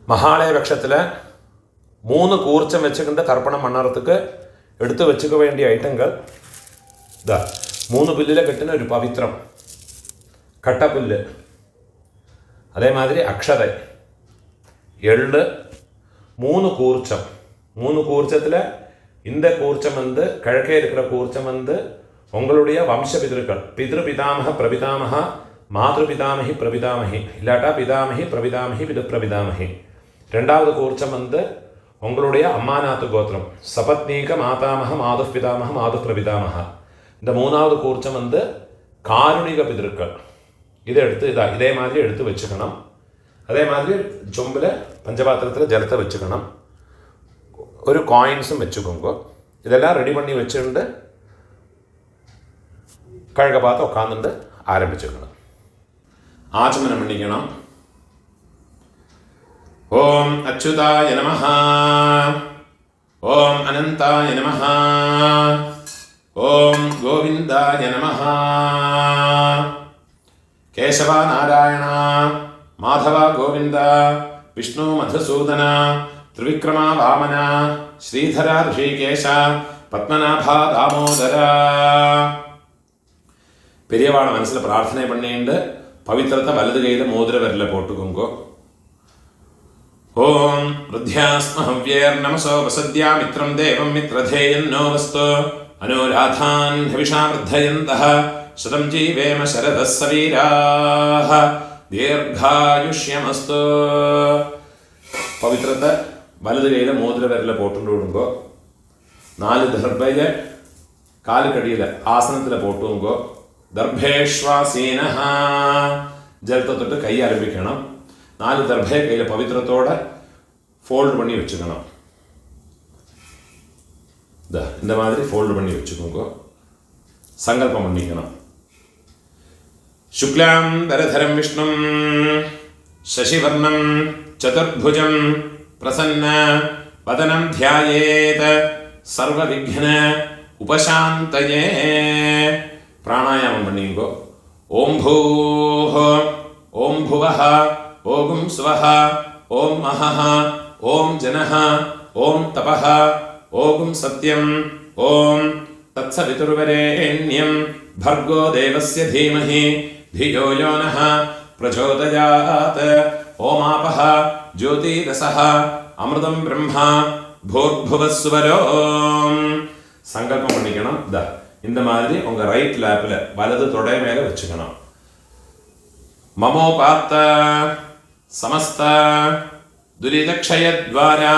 மகாலய பட்சத்தில் 3 கூர்ச்சம் வச்சுக்கிட்டு தர்ப்பணம் பண்ணுறதுக்கு எடுத்து வச்சுக்க வேண்டிய ஐட்டங்கள் ഇതാ 3 പുല്ലിലെ കെട്ടുന്ന ഒരു പവിത്രം, കട്ടപ്പുല്ല്, അതേമാതിരി അക്ഷത, എള്ള്, 3 കൂർച്ചം. 3 கூர்ச்சத்தில் இந்த கூர்ச்சம் வந்து கிழக்கே இருக்கிற கூர்ச்சம் வந்து உங்களுடைய வம்ச பிதர்கள், பிதிரு பிதாமக பிரபிதாமக, மாதృ பிதாமகி பிரபிதாமகி, இல்லாட்டா பிதாமகி பிரபிதாமகி பிது பிரபிதாமகி. 2வது கூர்ச்சம் வந்து உங்களுடைய அம்மாநாத்து கோத்திரம், சபத்னீக மாதாமக மாது பிதாமக மாது பிரபிதாமக. இந்த 3வது கூர்ச்சம் வந்து காருணிக பிதர்கள். இதை எடுத்து இதே மாதிரி எடுத்து வச்சுக்கணும். அதே மாதிரி சொம்பில் பஞ்சபாத்திரத்தில் ஜலத்தை வச்சுக்கணும். ஒரு காயின்ஸும் வச்சுக்கோங்க. இதெல்லாம் ரெடி பண்ணி வச்சுட்டு கழக பார்த்து உட்காந்துட்டு ஆரம்பிச்சுக்கணும். ஆச்சமனம் பண்ணிக்கணும். ஓம் அச்சுதாய நமஹ, ஓம் அனந்தாய நமஹ, ஓம் கோவிந்தாய நமஹ. கேசவ நாராயண மாதவ கோவிந்த விஷ்ணு மதுசூதன த்ரிவிக்ரமா வாமன ஸ்ரீதர ரிஷிகேஷ பத்மநாபா தாமோதர. பெரியவாள மனசில் பிரார்த்தனை பண்ணிட்டு பவித்திரத்தை வலது கையில் மோதிர விரலில் போட்டுக்கோங்க. ஓம் ருத்யாஸ்மஹவ்யேர் நமசோ வசத்யா மித்ரம் தேவம் மித்ரதேயன்னோ வஸ்து அனுராதான் ஹவிஷா வர்தயந்தः சதம் ஜீவேம சரதः சவீராः தீர்காயுஷ்யமஸ்து. பவித்திரத்தை வலது கையில் மோதிர விரலில் போட்டுட்டு விடுங்கோ. 4 தர்பையை காலுக்கடியில் ஆசனத்தில் போட்டுங்கோ. தர்பேஷ்வாசீனஹ, ஜலத்தை தொட்டு கை ஆரம்பிக்கணும். 4 தர்பையை கையில் பவித்திரத்தோட ஃபோல்டு பண்ணி வச்சுக்கணும். இந்த மாதிரி ஃபோல்டு பண்ணி வச்சுக்கோங்க. சங்கல்பம் பண்ணிக்கணும். சுக்லாம் தரதரம் விஷ்ணும் சசிவர்ணம் சதுர்புஜம் பிரசன்ன வதனம் தியாயேத் சர்வ விக்ன உபசாந்தயே. பிராணாயாமம் பண்ணிங்கோ. ஓம் பூஹ, ஓம் புவஹ, ஓம் சுவஹ, ஓம் மஹஹ, ஓம் ஜனஹ, ஓம் தபஹ, ஓம் சத்யம், ஓம் தத்சவிதுர்வரேண்யம் भर्गो देवस्य धीमहि धियो यो नः प्रचोदयात्. ओमापः ज्योतिरसः अमृतं ब्रह्मा भूर्भुवस्वरो. சங்கல்பம் பண்ணிக்கணும். இந்த மாதிரி உங்க ரைட் லேப்ல வலது தொடை மேல வச்சுக்கணும். மமோபாத்த சமஸ்த துரிதக்ஷயத்வாரா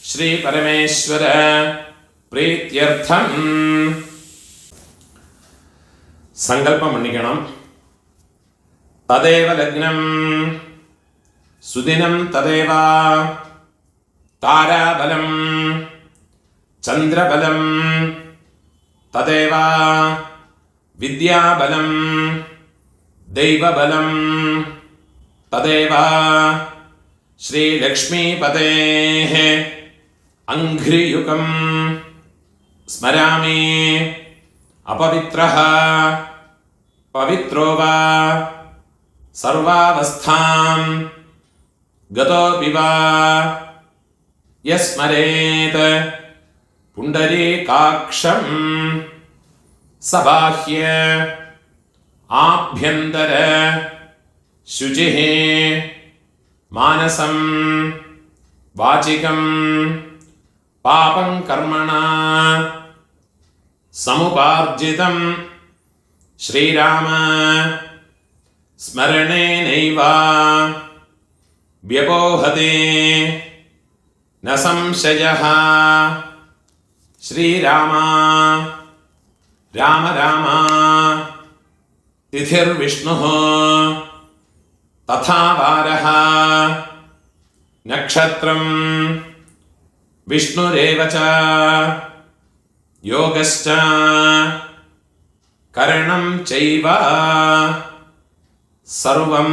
ஸ்ரீ பரமேஸ்வர பிரீத்யர்த்தம் சங்கல்பம் பண்ணிக்கணும். ததேவ லக்னம் சுதினம் ததேவ தாராபலம் சந்திரபலம் ததேவ வித்யாபலம் தெய்வபலம் ததேவ ஸ்ரீலக்ஷ்மீபதேः அங்க்ரியுகம் ஸ்மராமி. अपवित्रः पवित्रो वा सर्वावस्थां गतोऽपि वा यस्मरेत् पुण्डरीकाक्षं सबाह्य आभ्यन्तर शुचिः मानसं वाचिकं पापं कर्मणा समुपार्जितं श्रीराम स्मरणेनैव व्यपोहते न संशयः. श्रीराम राम राम तिथिर्विष्णुः तथा वारः नक्षत्रं विष्णुरेव च योगश्च करणं चैव सर्वं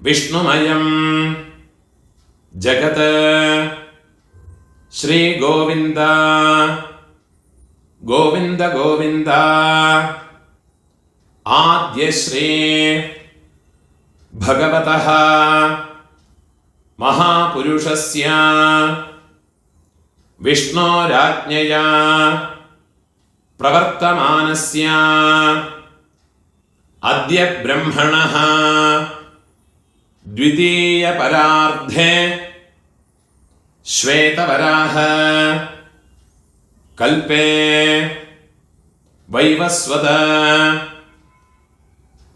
विष्णुमयं जगत्. श्री गोविंद गोविंद गोविंद आद्य श्री भगवतः महापुरुषस्य विष्णोराज्ञया प्रवर्तमानस्य अद्य ब्रह्मणः द्वितीयपरार्धे श्वेतवराह कल्पे वैवस्वत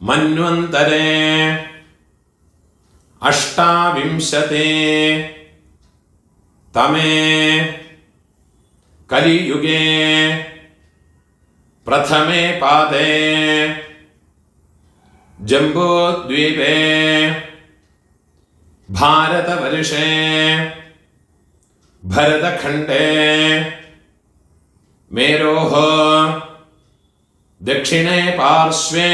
मन्वन्तरे अष्टाविंशते तमे कलियुगे प्रथमे पादे जम्बूद्वीपे भारतवर्षे भरतखण्डे मेरोः दक्षिणे पार्श्वे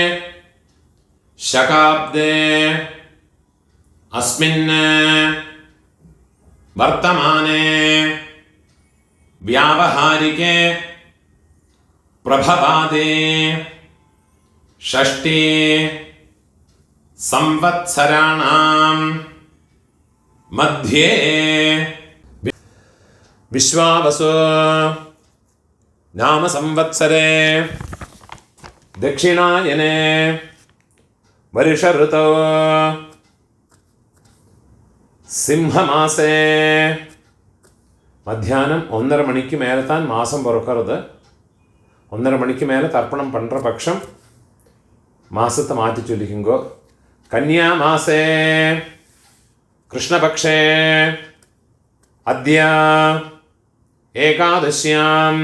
शकाब्दे अस्मिन् वर्तमाने व्यावहारिके प्रभवादे षष्ठी संवत्सराणां मध्ये विश्वावसु नाम संवत्सरे दक्षिणायने वर्ष ऋतौ സിംഹമാസേ മധ്യാഹ്നം 1:30 മണിക്ക് മേലെ താൻ മാസം പിറക്കരുത്. 1:30 മണിക്ക് മേലെ തർപ്പണം പண்ற പക്ഷം മാസത്തെ മാറ്റി ചൊല്ലിക്കുങ്കോ. കന്യാമാസേ കൃഷ്ണപക്ഷേ അദ്യ ഏകാദശ്യാം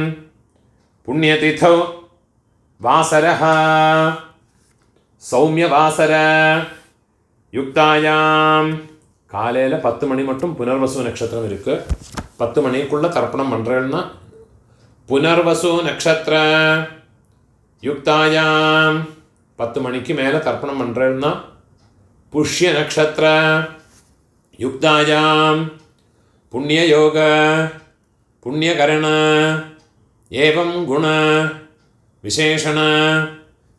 പുണ്യതിഥൗ വാസരഃ സൗമ്യവാസര യുക്തായാം காலையில் 10 மணி மட்டும் புனர்வசு நட்சத்திரம் இருக்குது. 10 மணிக்குள்ளே தர்ப்பணம் பண்ணுறேன்னா புனர்வசு நட்சத்திர யுக்தாயாம் 10 மணிக்கு மேலே தர்ப்பணம் பண்ணுறேன்னா புஷ்ய நட்சத்திர யுக்தாயாம் புண்ணியயோக புண்ணியகரண ஏவம் குண விசேஷண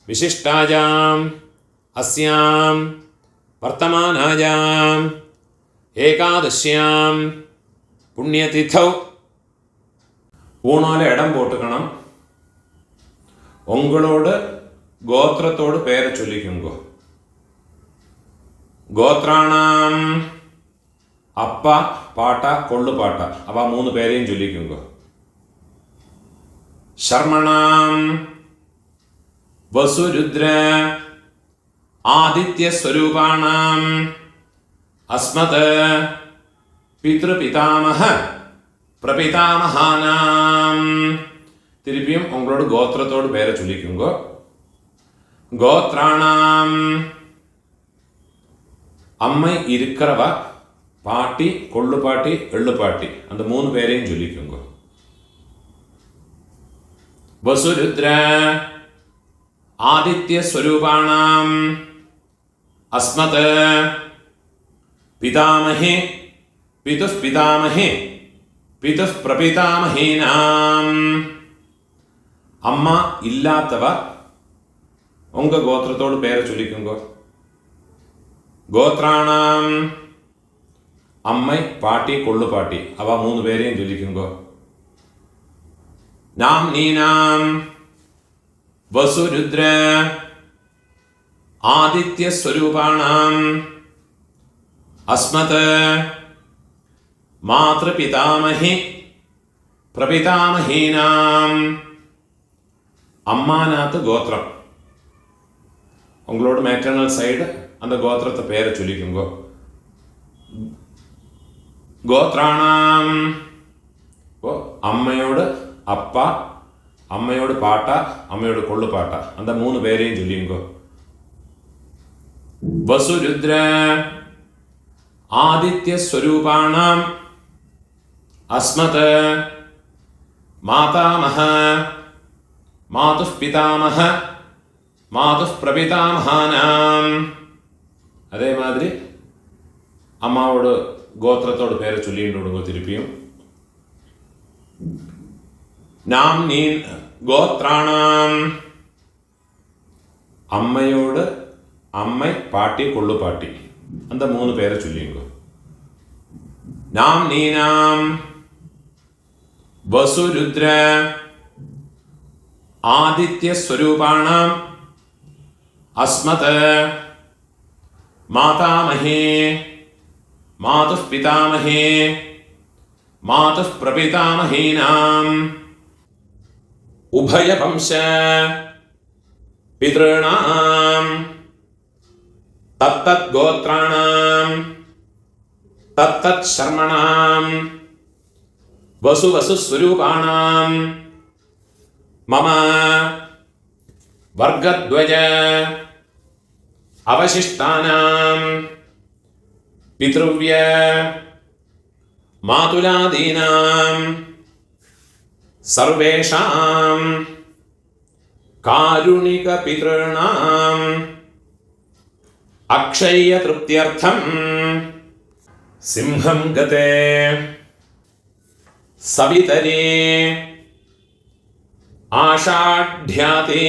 விசிஷ்டாயாம் அஸ்யாம் வர்த்தமானாயாம் ஏகாதசியாம் புண்ணியதிഥௌ ஊனால இடம் போட்டுக்கணும். உங்களோட கோத்திரத்தோடு பேரை சொல்லிக்குங்கோ. கோத்ராணாம் அப்பா பாட்டா கொள்ளு பாட்டா அவ 3 பேரையும் சொல்லிக்குங்கோ. ശർമ്മണാം വസുരുദ്ര ആദിത്യസ്വരൂപാണാം അസ്മത് പിതൃപിതാമഹ പ്രപിതാമഹാനാം. திருப்பியும் உங்களோட கோத்திரத்தோடு பேரை சொல்லிக்குங்கோ. கோத்ராணாம் அம்மை இருக்கிறவ பாட்டி கொள்ளு பாட்டி எள்ளு பாட்டி அந்த 3 பேரையும் சொல்லிக்குங்கோ. வசுருத்ர ஆதித்யஸ்வரூபாணாம் அஸ்மத் பிதாமஹே பிதுஸ்பிதாமஹே பிதுஸ்பிரபிதாமஹீனாம். அம்மா இல்லாதவ உங்க கோத்திரத்தோடு பேரை சொல்லிக்குங்கோ. கோத்ராணாம் அம்மை பாட்டி கொள்ளு பாட்டி அவ 3 பேரையும் சொல்லிக்குங்கோ. நாம் நீனாம் வசுருத்ர ஆதித்யஸ்வரூபாணாம் அஸ்மத் மாத்ருபிதாமஹி பிரபிதாமஹீனாம். அம்மாநாத்து கோத்திரம் உங்களோட மேட்டர்னல் சைடு அந்த கோத்திரத்தை பேரை சொல்லிக்குங்கோ. கோத்ராணாம் അമ്മയോട് അപ്പ, അമ്മയോട് പാട്ട, അമ്മയോട് കൊള്ളുപാട്ട அந்த 3 பேரையும் சொல்லிங்கோ. വസുരുദ്ര ആദിത്യസ്വരൂപാണാം അസ്മത് മാതാമഹ മാതുഃ പിതാമഹ മാതുഃ പ്രപിതാമഹാനാം. അതേ മാതിരി അമ്മാവോട് ഗോത്രത്തോട് പേരെ ചൊല്ലിയിട്ടുണ്ടോ തിരുപ്പിയും. നാം നീ ഗോത്രാണാം അമ്മയോട് അമ്മ പാട്ടി കൊള്ളുപാട്ടി அந்த 3 பேரை சொல்லிங்கோ. നാംനീനാം വസുരുദ്ര ആദിത്യസ്വരൂപാണാം അസ്മത് മാതാമഹേ മാതുഃ പിതാമഹേ മാതുഃ പ്രപിതാമഹീനാം ഉഭയവംശ പിതॄണാം തത്തത് ഗോത്രാണാം തത്തത് ശർമ്മണാം വസുവസുസ്വരൂപാണാം മമ വർഗദ്വയ അവശിഷ്ടാനാം പിതൃവ്യ മാതുലാദീനാം സർവേഷാം കാരുണിക പിതॄണാം അക്ഷയ തൃപ്ത്യർത്ഥം സിംഹം ഗതേ സവിതരേ ആഷാഢ്യാതേ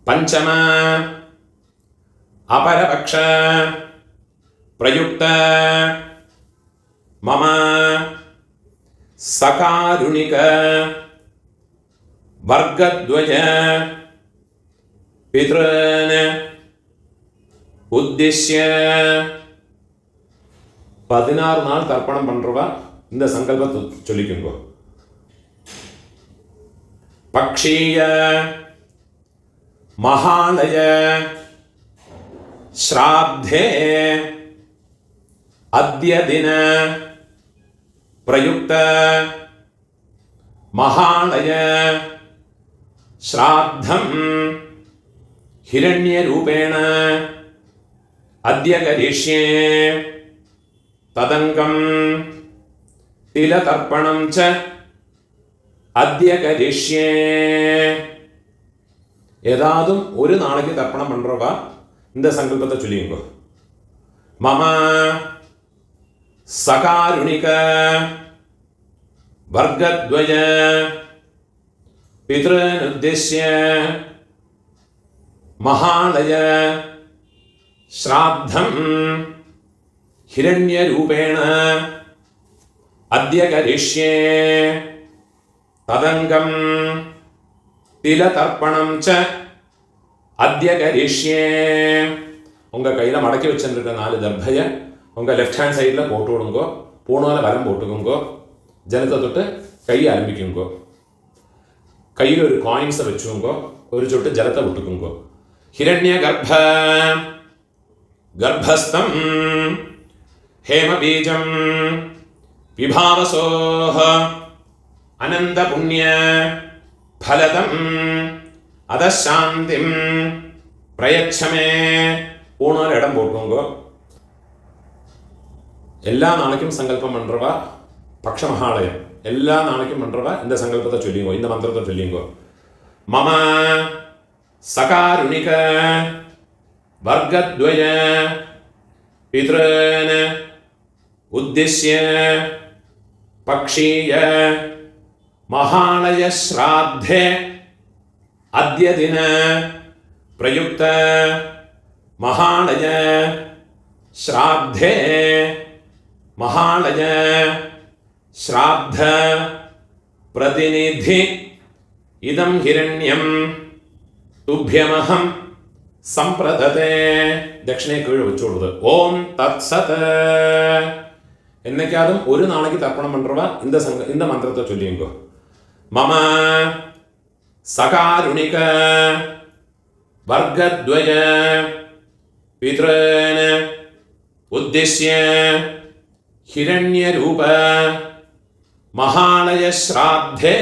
പഞ്ചമ അപരപക്ഷ പ്രയുക്ത മമ സകാരുണിക വർഗദ്വയ പിതॄൻ ഉദ്ദിശ്യ 16 நாள் தர்ப்பணம் பண்றவா இந்த சங்கல்பத்தை சொல்லிக்கோங்க. பக்ஷீய மகாலய ஸ்ராத்தே அத்ய தின பிரயுக்த மகாலய ஸ்ராத்தம் ஹிரண்ய ரூபேண அத்ய கரிஷ்யே ததங்கம் திலதர்ப்பணம் ச அத்ய கரிஷ்யே. ஏதாதும் ஒரு நாளைக்கு தர்ப்பணம் பண்றவா இந்த சங்கல்பத்தை சொல்லிங்க. மம சகாருணிக வர்கத்வய பித்ருன் உத்திஷ்ய மகாலய ஸ்ராத்தம் ஹிரண்ய ரூபேண அத்ய கரிஷ்யே ததங்கம் திலதர்ப்பணம் ச அத்ய கரிஷ்யே. உங்க கையில மடக்கி வச்சிருக்க 4 தர்பைய உங்க லெஃப்ட் ஹேண்ட் சைட்ல போட்டு விடுங்கோ. பூணால வரம் போட்டுக்குங்கோ. ஜலத்தை தொட்டு கை ஆரம்பிக்குங்கோ. கையில் ஒரு காயின்ஸை வச்சுக்கோங்கோ. ஒரு சொட்டு ஜலத்தை விட்டுக்குங்கோ. ஹிரண்ய கர்ப்ப கர்ப்பஸ்தம் ஹேம பீஜம் விபாவசோஹ அனந்த புண்ணிய ஃபலதம் அதசாந்திம் பிரயச்சமே. பூணால இடம் போட்டுக்கோங்கோ. எல்லா நாளைக்கும் சங்கல்பம் பண்றவா பக்ஷ மகாலயம் எல்லா நாளைக்கும் பண்றவா இந்த சங்கல்பத்தை சொல்லிங்கோ. இந்த மந்திரத்தை சொல்லிங்கோ. மம சகாருணிக வர்கத்வய பித்ருன் உத்திஷ்ய பக்ஷீய மகாலய ஸ்ராத்தே அத்ய தின பிரயுக்த மகாலய ஸ்ராத்தே மகாலய ஸ்ராத்த பிரதிநிதி இதம் ஹிரண்யம் துப்யமஹம் சம்பிரததே. தட்சிணை கீழே வச்சு விடுது. ஓம் தத் சத். என்னைக்காதும் ஒரு நாளைக்கு தர்ப்பணம் பண்றவா இந்த மந்திரத்தை சொல்லிங்கோ. மம சகாருணிக வர்கத்வய பித்ருன் உத்திஷ்ய ஹிரண்ய ரூப மகாலய ஸ்ராத்தே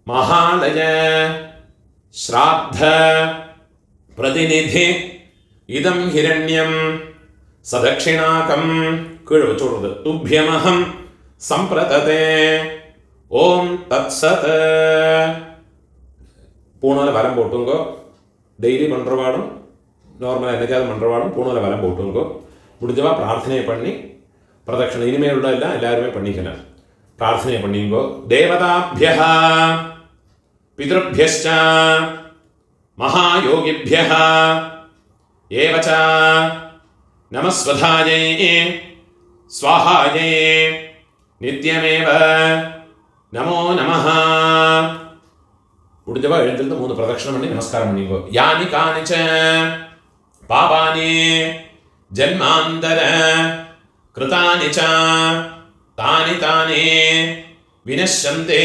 மகாலய ஸ்ராத்த பிரதிநிதி இதம் ஹிரண்யம் சதக்ஷிணாகம் கீழே வச்சு விடுறது. துப்யமஹம் சம்பிரததே. ஓம் தத் சத். பூணால வரம் போட்டுங்கோ. டெய்லி பண்றவாடும் நார்மலாக என்னைக்காவது பண்றவாடும் பூணால வரம் போட்டுங்கோ. முடிஞ்சவா பிரார்த்தனை பண்ணி பிரதட்சணை இனிமேல் உள்ள எல்லாம் எல்லாருமே பண்ணிக்கலாம். பிரார்த்தனை பண்ணிங்கோ. தேவதாபியः பித்ருभ्यश्च மகாயோகிभ्यः ஏவ ச நமஸ்வதாயை സ്വാഹായേ നിത്യമേവ നമോ നമഃ. ഉടിഞ്ഞവ എഴുന്നേൽത്ത് 3 പ്രദക്ഷിണം പണി നമസ്കാരം പണിയുമ്പോൾ യാനി കാനിച്ച പാപാനി ജന്മാന്തര കൃതാനി ച താനി താനി വിനശ്യന്തി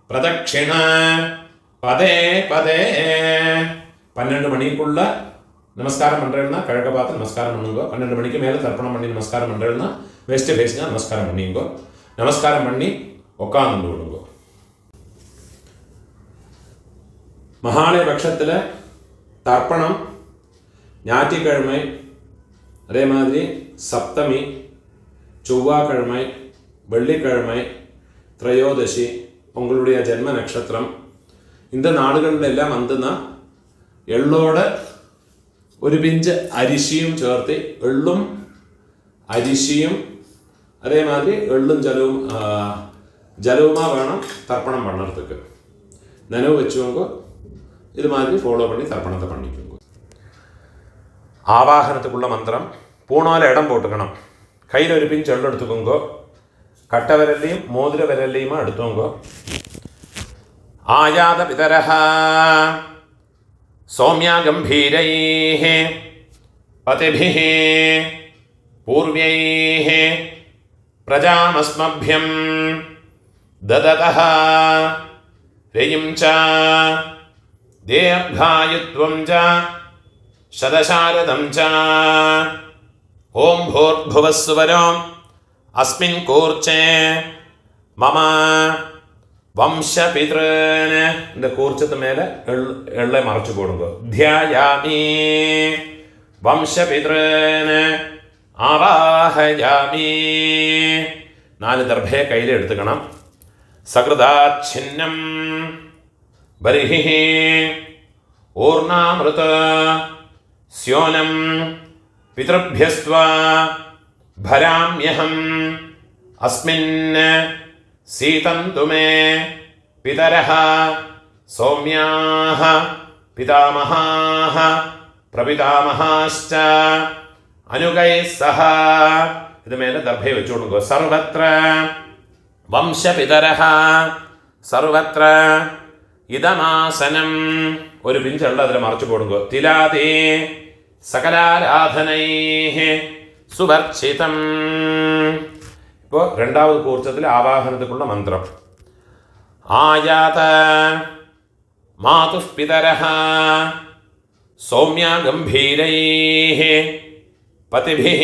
പ്രദക്ഷിണ പദേ പദേ. 12 മണിക്കുള്ള നമസ്കാരം പണ്ടുന്ന കിഴക്ക് ഭാഗത്ത് നമസ്കാരം പണുമ്പോൾ 12 മണിക്ക് മേലെ തർപ്പണം പണി നമസ്കാരം പണ്ടുന്ന വെസ്റ്റ് ഫേസിന് നമസ്കാരം പണിയുമ്പോൾ നമസ്കാരം പണി ഒക്കാന്നുണ്ട് വിടുമ്പോൾ മഹാളയപക്ഷത്തിലെ തർപ്പണം ஞாயிற்றுக்கிழமை, அதே மாதிரி சப்தமி, செவ்வாய்க்கிழமை, வெள்ளிக்கிழமை, ത്രയോദശി, ഉங்களுடைய ജന്മ നക്ഷത്രം, இந்த നാടുകളിലെല്ലാം വന്നുന്ന എള്ളോട് ഒരു പിഞ്ച് അരിശിയും ചേർത്ത് എള്ളും അരിശിയും അതേമാതിരി എള്ളും ജലവുമാ വേണം തർപ്പണം പണ്ണறதுக்கு. നനവ് വെച്ചുകൊണ്ട് ഇത് മാതിരി ഫോളോ പണി തർപ്പണത്തെ പണിക്കുമ്പോൾ ആവാഹനത്തിലുള്ള മന്ത്രം പൂണോല ഇടം പോട്ടുക്കണം. കയ്യിലൊരു പിഞ്ച് എള്ളം എടുത്തുകൊങ്കോ കട്ടവിരലിയും മോതിര വിരലിയുമാ എടുത്തുകൊങ്കോ ആയാത പിതരഃ സൗമ്യ ഗംഭീരൈഃ പതിഭിഃ പൂർവ്യൈഃ പ്രജാമസ്മഭ്യം ദദതഃ രയിം ച ദീർഘായുത്വം ച ശതശാരദം ച ഓം ഭൂർഭുവസ്സുവരോ അസ്മിൻ കൂർച്ചേ മമ വംശപിതൃന്. இந்த കൂർച്ചത്ത് മേലെ എള്ളെ മറച്ചു കൊടുക്കുക. ധ്യായാമി വംശപിതൃന് ആവാഹയാമി. 4 ദർഭയെ കയ്യിൽ എടുത്തുക്കണം. സകൃതാച്ഛിന്നം ബർഹിഃ ഊർണാമൃത സ്യോനം പിതൃഭ്യസ്ത്വാ ഭരാമ്യഹം അസ്മിൻ സീതന്തു മേ പിതരഃ സൗമ്യാഃ പിതാമഹാഃ പ്രപിതാമഹാശ്ച അനുഗൈഃ സഹ. ഇത് മേലെ ദർഭയെ വെച്ചു കൊടുക്കുക. സർവത്ര വംശപിതരഃ സർവത്ര ഇദമാസനം. ഒരു പിഞ്ചുള്ള അതിൽ മറച്ചു കൊടുക്കുക. തിലാതേ സകലാരാധനൈഃ സുവർച്ചിതം. ഇപ്പോൾ രണ്ടാമത് കൂർച്ചത്തിൽ ആവാഹനത്തിലുള്ള മന്ത്രം. ആയാത മാതുഃ പിതരഃ സൗമ്യ ഗംഭീരൈഃ പതിഭിഃ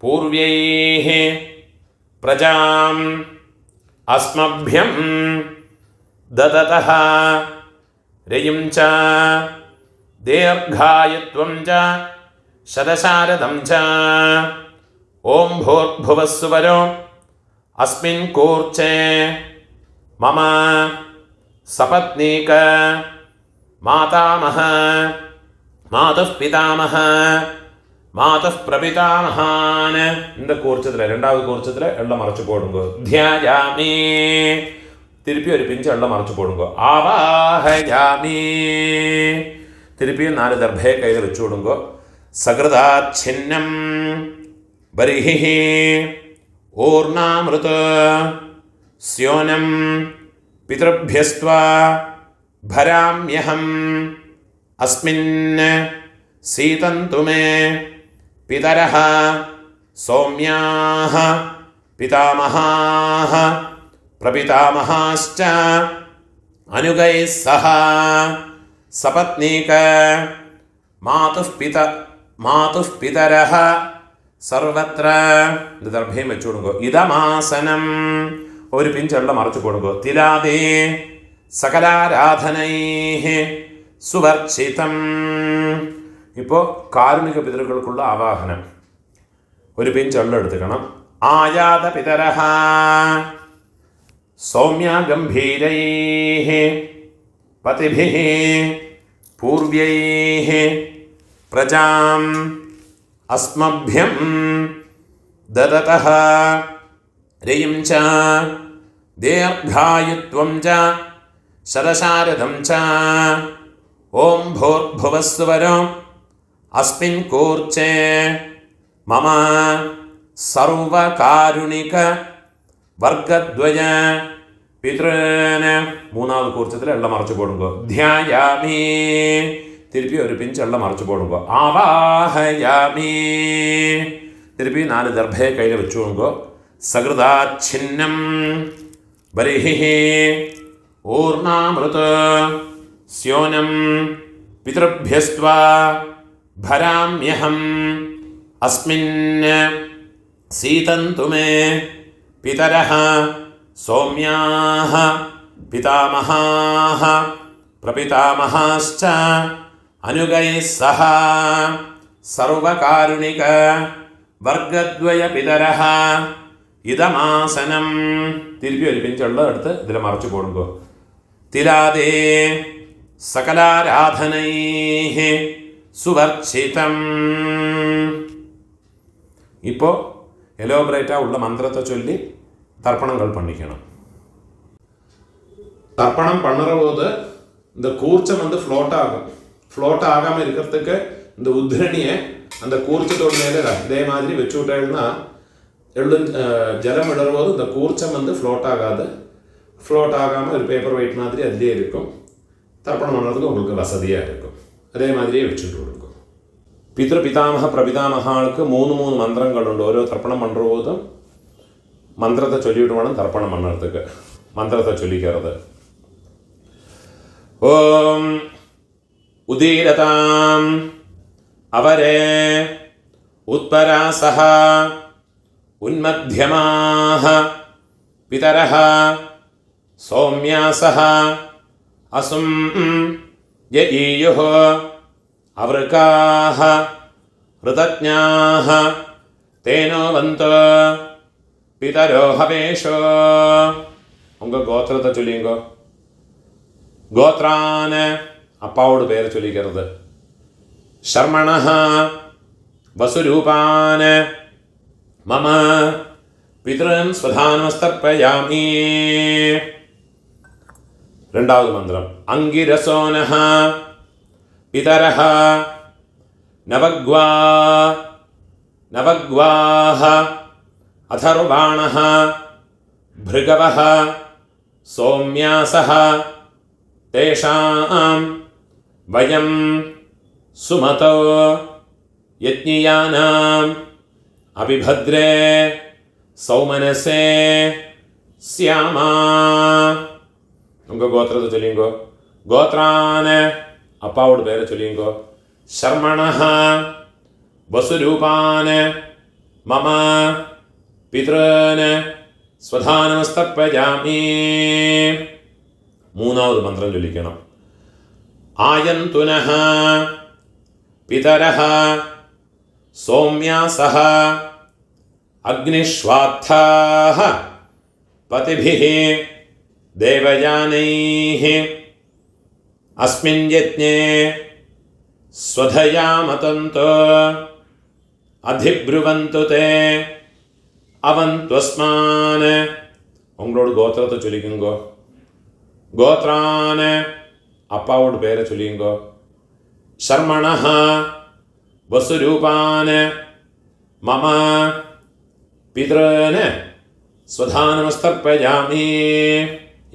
പൂർവ്യൈഃ പ്രജാം അസ്മഭ്യം ദദതഃ രയിം ച ദീർഘായുത്വം ച ശതശാരദം ച ഓം ഭൂർഭുവസ്സുവരോ അസ്മിൻ കൂർച്ചേ മമ സപത്നീക മാതാമഹ മാതുഃ പിതാമഹ മാതുഃ പ്രപിതാമഹാൻ. இந்த കൂർച്ചത്തില് രണ്ടാമത് കൂർച്ചത്തില് എള്ള മറച്ചു പോടുങ്കോ. ധ്യായാമി തിരുപ്പി ഒരു പിഞ്ച് എള്ള മറച്ചു പോടുങ്കോ. ആവാഹയാമി തിരുപ്പി 4 ദർഭയെ കയ്യിൽ വെച്ചു കൊടുങ്കോ. സകൃതാച്ഛിന്നം ബർഹിഃ ഊർണാമൃത സ്യോനം പിതൃഭ്യസ്ത്വാ ഭരാമ്യഹം അസ്മിൻ സീതന്തു മേ പിതരഃ സൗമ്യാഃ പിതാമഹാഃ പ്രപിതാമഹാശ്ച അനുഗൈഃ സഹ. സപത്നീക മാതുഃ പിതരഃ സർവത്ര. ഇത് ദർഭയും വെച്ചു കൊടുക്കുക. ഇദമാസനം ഒരു പിഞ്ചെള്ള മറച്ചു കൊടുക്കുക. തിലാതേ സകലാരാധനൈഃ സുവർച്ചിതം. ഇപ്പോൾ കാരുണിക പിതൃക്കൾക്കുള്ള ആവാഹനം. ഒരു പിഞ്ചെള്ള എടുത്തുക്കണം. ആയാത പിതരഃ സൗമ്യ ഗംഭീരൈഃ പതിഭിഃ പൂർവ്യൈഃ പ്രജാം അസ്മഭ്യം ദദതഃ രയിം ച ദീർഘായുത്വം ച ശതശാരദം ച ഓം ഭൂർഭുവസ്സുവരോ അസ്മിൻ കൂർച്ചേ മമ സർവകാരുണിക വർഗദ്വയ പിതൃന്. മൂന്നാമത് കൂർച്ചത്തിൽ എള്ള മറച്ചു പോടുങ്കോ. ധ്യായാമി, തിരുപ്പി ഒരു പിഞ്ച് എള്ള മറച്ചു പോടുങ്കോ. ആവാഹയാമി, തിരുപ്പി 4 ദർഭയെ കയ്യിൽ വെച്ചു കൊടുങ്കോ. സകൃതാച്ഛിന്നം ബലിഹി ഊർണാമൃത് സ്യോനം പിതൃഭ്യസ്ത്വാ ഭരാമ്യഹം അസ്മിൻ സീതന്തു മേ പിതരഃ സൗമ്യാഃ പിതാമഹാഃ പ്രപിതാമഹാശ്ച അനുഗൈഃ സഹ സർവകാരുണിക വർഗദ്വയ പിതരഃ ഇദമാസനം. തിരുപ്പി ഒരു പിഞ്ചുള്ള എടുത്ത് ഇതിൽ മറച്ചു കൊടുക്കോ. തിലാദേ സകലാരാധനൈഃ സുവർച്ചിതം. ഇപ്പോൾ എലോബ്രേറ്റാ ഉള്ള മന്ത്രത്തെ ചൊല്ലി தர்ப்பணங்கள் பண்ணிக்கணும். தர்ப்பணம் பண்ணுற போது இந்த கூர்ச்சம் ஃப்ளோட் ஆகும். ஃப்ளோட் ஆகாமல் இருக்கிறதுக்கு இந்த உத்ரணியை அந்த கூர்ச்சத்தோட மேலே இதே மாதிரி வச்சு விட்டேன்னா ஜலம் விடுற போது இந்த கூர்ச்சம் ஃப்ளோட் ஆகாது. ஃப்ளோட் ஆகாமல் ஒரு பேப்பர் வெயிட் மாதிரி அதிலே இருக்கும். தர்ப்பணம் பண்ணுறதுக்கு உங்களுக்கு வசதியாக இருக்கும். அதே மாதிரியே வச்சுட்டு கொடுக்கும். പിതൃപിതാമഹ പ്രപിതാമഹാൾക്ക് 3 മന്ത്രങ്ങളുണ്ട്. ഓരോ തർപ്പണം பண்ணுற போதும் മന്ത്രത്തെ ചൊല്ലിയിട്ട് വേണം തർപ്പണം മണ്ണടത്തേക്ക്. മന്ത്രത്തെ ചൊല്ലിക്കരുത്. ഓം ഉദീരതാം അവരേ ഉത്പരാസഹ ഉന്മധ്യമാഹ പിതരഃ സൗമ്യാസഹ അസും യഈയുഃ അവൃകാഃ ഋതജ്ഞാഃ തേനോ വന്തു പിതരോ ഹവേഷോ. ഉങ്ക ഗോത്രത്തെ ചൊല്ലിങ്കോ. ഗോത്രാന് അപ്പാവോട് പേര് ചൊല്ലിക്കരുത്. ശർമ്മണഃ വസുരൂപാന് മമ പിതൃൻ സ്വധാനമസ്തർപ്പയാമി. രണ്ടാമത് മന്ത്രം. അങ്കിരസോനഃ പിതരഃ നവഗ്വാഃ അഥർവാണഃ ഭൃഗവഃ സൗമ്യാസഃ തേഷാം വയം സുമതോ യജ്ഞിയാനാം അഭിഭദ്രേ സൗമനസേ സ്യാമ. നമുക്ക് ഗോത്രത്തെ ചൊല്ലിങ്കോ. ഗോത്രാന് അപ്പാവോട് പേരെ ചൊല്ലിങ്കോ. ശർമ്മണഃ വസുരൂപാന് മമ പിതൃന് സ്വധാനമസ്തർപ്പയാമി. മൂന്നാമത് മന്ത്രം ചൊല്ലിക്കണം. ആയന്തുനഃ പിതരഃ സൗമ്യാസഃ അഗ്നിശ്വാത്ഥാഃ പതിഭിഃ ദേവയാനൈഃ അസ്മിൻ യജ്ഞേ സ്വധയാമതന്തു അധിബ്രുവന്തു തേ അവന്ത്വസ്മാന്. ഉങ്ങളോട് ഗോത്രത്തെ ചൊല്ലിക്കുങ്കോ. ഗോത്രാന് അപ്പാവോട് പേരെ ചൊല്ലിയുങ്കോ. ശർമ്മണഃ വസുരൂപാന് മമ പിതൃന് സ്വധാനമസ്തർപ്പയാമി.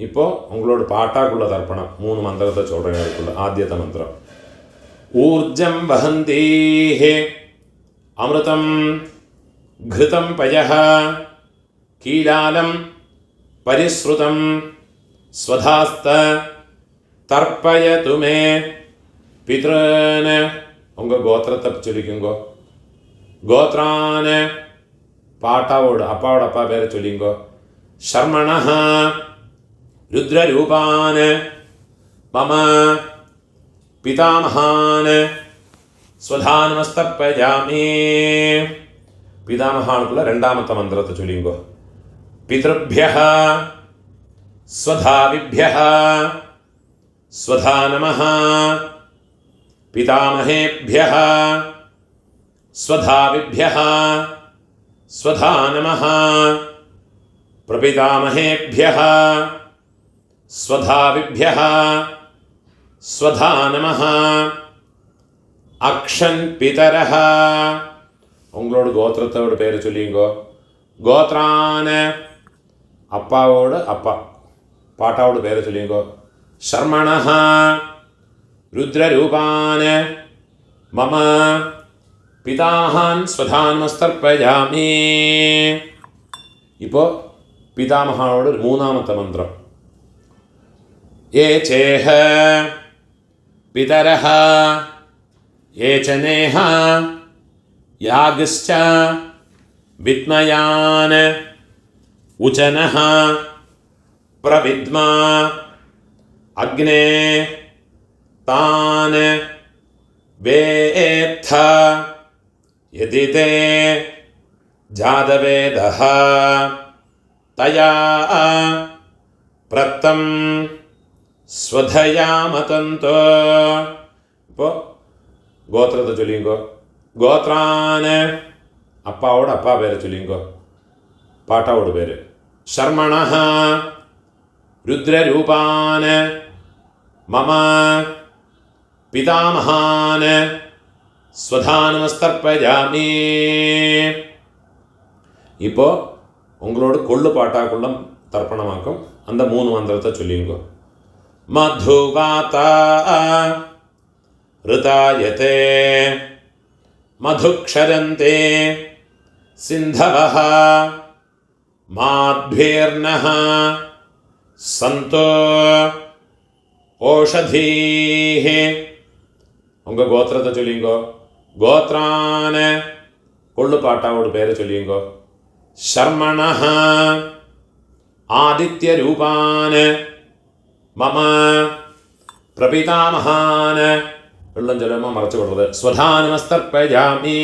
ഇപ്പോൾ ഉങ്ങളോട് പാട്ടാക്കുള്ള തർപ്പണം 3 മന്ത്രത്തെ ചൊല്ലുള്ള ആദ്യത്തെ മന്ത്രം. ഊർജം വഹന്തീഃ അമൃതം ഘൃതം പയഃ കീലാലം പരിശ്രുതം സ്വധാസ്ത തർപ്പയതു മേ പിതൃന്. ഉങ്ക ഗോത്രത്തെ ചൊല്ലിക്കുങ്കോ. ഗോത്രാന് പാട്ടാവോട് അപ്പാവോട് അപ്പാ പേരെ ചൊല്ലിങ്കോ. ശർമ്മണഃ രുദ്രരൂപാന് മമ പിതാമഹാന് സ്വധാനമസ്തർപ്പയാമി. പിതാമഹാൾക്കുള്ള രണ്ടാമത്തെ മന്ത്രത്തെ ചൊല്ലിങ്കോ. പിതൃഭ്യഃ സ്വധാവിഭ്യഃ സ്വധാനമഃ പിതാമഹേഭ്യഃ സ്വധാവിഭ്യഃ സ്വധാനമഃ പ്രപിതാമഹേഭ്യഃ സ്വധാവിഭ്യഃ സ്വധാനമഃ. അക്ഷൻ പിതരഃ உங்களோட கோத்திரத்தோட பேரை சொல்லிங்கோ. கோத்ரான அப்பாவோட அப்பா பாட்டாவோட பேரை சொல்லிங்கோ. சர்மணஹ ருத்ரரூபான மம பிதாஹான் ஸ்வதான்மஸ்தர்ப்பயாமி. இப்போ பிதாமகாவோட மூணாமത്തെ மந்திரம். ஏ சேஹ பிதரஹ ஏ சனேஹ யாகிஷ்ச வித்மயான் உச்சனஹ பிரவித்மா அக்னே தான் வேத்த யதி தே ஜாதவேதஹ தயா பிரத்தம் ஸ்வதயாமதந்தோ. இப்போ கோத்திரத்தை சொல்லிங்கோ. கோத்ரான அப்பாவோட அப்பா பேரை சொல்லிங்கோ, பாட்டாவோட பேர். சர்மணஹ ருத்ரரூபான மம பிதாமகான ஸ்வதானமஸ்தர்ப்பயாமி. இப்போ உங்களோட கொள்ளு பாட்டாக்குள்ள தர்ப்பணமாக்கும் அந்த 3 மந்திரத்தை சொல்லிங்கோ. மதுவாதா ருதாயதே மதுக்ஷரந்தே சிந்தவஹ மாத்பீர்ணஹ சந்தோ ஓஷதீஹ. உங்க கோத்திரத்தை சொல்லிங்கோ. கோத்ரான கொள்ளு பாட்டாவோட பேரை சொல்லிங்கோ. சர்மணஹ ஆதித்யரூபான மம பிரபிதாமகான வெள்ளம் ஜலமாக மறைச்சு விடுறது. ஸ்வதானமஸ்தர்ப்பயாமி.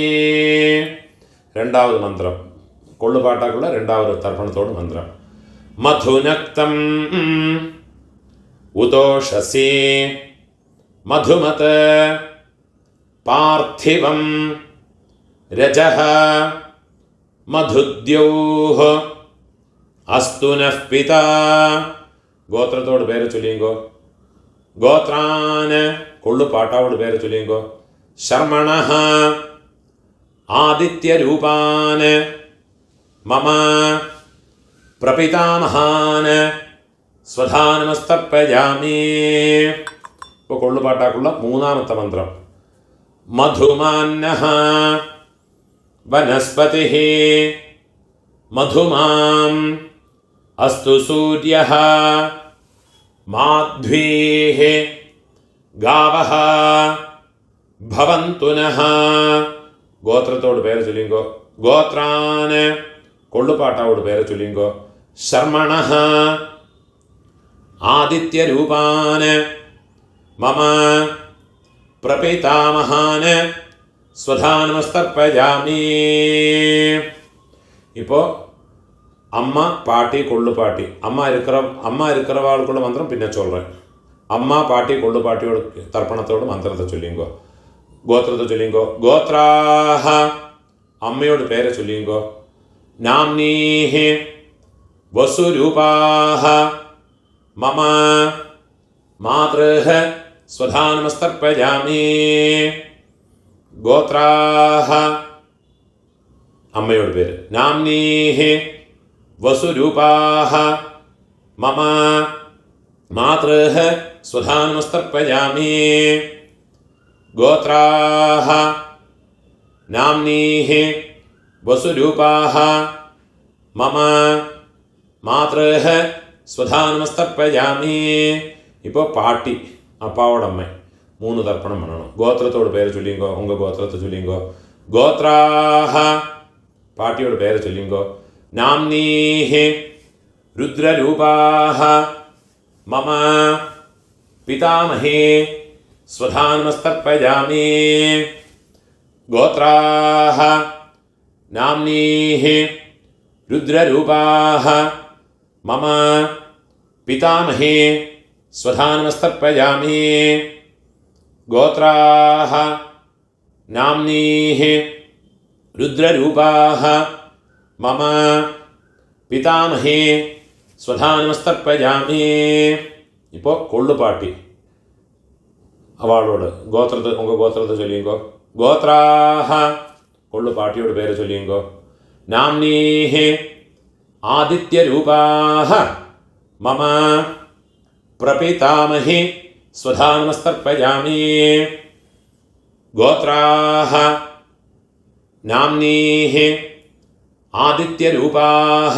2வது மந்திரம் கொள்ளு பாட்டாக்குள்ள 2வது தர்ப்பணத்தோடு மந்திரம். மதுநக்தம் உதோஷசி மதுமத பார்த்திவம் ரஜஹ மதுத்யோஹ அஸ்து நஃ பிதா. கோத்திரத்தோடு பேரை சொல்லிங்கோ. கோத்ரான கொள்ளு பாட்டாவோட பேரை சொல்லிங்கோ. சர்மணஹ ஆதித்யரூபான மம பிரபிதாமகான ஸ்வதானமஸ்தர்ப்பயாமி. இப்போ கொள்ளு பாட்டாக்குள்ள 3ாமത്തെ மந்திரம். மதுமான்னஹ வனஸ்பதிஹ மதுமாம் அஸ்து சூர்யஹ மாத்வீஹ காவஹ பவந்து நஹ. கோத்திரத்தோடு பேரை சொல்லிங்கோ. கோத்ரான கொள்ளு பாட்டாவோட பேரை சொல்லிங்கோ. சர்மணஹ ஆதித்யரூபான மம பிரபிதாமகான ஸ்வதானமஸ்தர்ப்பயாமி. இப்போ அம்மா பாட்டி கொள்ளு பாட்டி அம்மா இருக்கிறவாளுக்குள்ள மந்திரம் பின்ன சொல்கிறேன். அம்மா பாட்டி கொள்ளு பாட்டியோட தர்ப்பணத்தோடு மந்திரத்தை சொல்லிங்கோ. கோத்திரத்தை சொல்லிங்கோ. கோத்ராஹ அம்மையோட பேரை சொல்லிங்கோ. நாம்னீஹ வசுரூபாஹ மம மாத்ருஹ ஸ்வதானமஸ்தர்ப்பயாமி. கோத்ராஹ அம்மையோட பேர். நாம்னீஹ வசுரூபாஹ மம மாத்ருஹ ஸ்வதானமஸ்தர்ப்பயாமி. கோத்ராஹ நாம்னீஹ வசுரூபாஹ மம மாத்ருஹ ஸ்வதானமஸ்தர்ப்பயாமி. இப்போ பாட்டி அப்பாவோட அம்மை 3 தர்ப்பணம் பண்ணணும். கோத்திரத்தோட பேரை சொல்லிங்கோ. உங்கள் கோத்திரத்தை சொல்லிங்கோ. கோத்ராஹ பாட்டியோட பேரை சொல்லிங்கோ. நாம்னீஹ ருத்ரரூபாஹ மம பிதாமஹே ஸ்வதானமஸ்தர்ப்பயாமி. கோத்ராஹ நாம்னீஹ ருத்ரரூபாஹ மம பிதாமஹே ஸ்வதானமஸ்தர்ப்பயாமி. கோத்ராஹ நாம்னீஹ ருத்ரரூபாஹ மம பிதாமஹே ஸ்வதானமஸ்தர்ப்பயாமி. இப்போ கொள்ளு பாட்டி அவளோட கோத்திரத்தை உங்கள் கோத்திரத்தை சொல்லிங்கோ. கோத்ராஹ കൊള്ളു പാട്ടിയോട് പേര് ചൊല്ലിയുങ്കോ. നാംനീഹി ആദിത്യരൂപാഹ മമ പ്രപിതാമഹി സ്വധാനമസ്തർപ്പയാമി. ഗോത്രാഹ നാംനീഹി ആദിത്യരൂപാഹ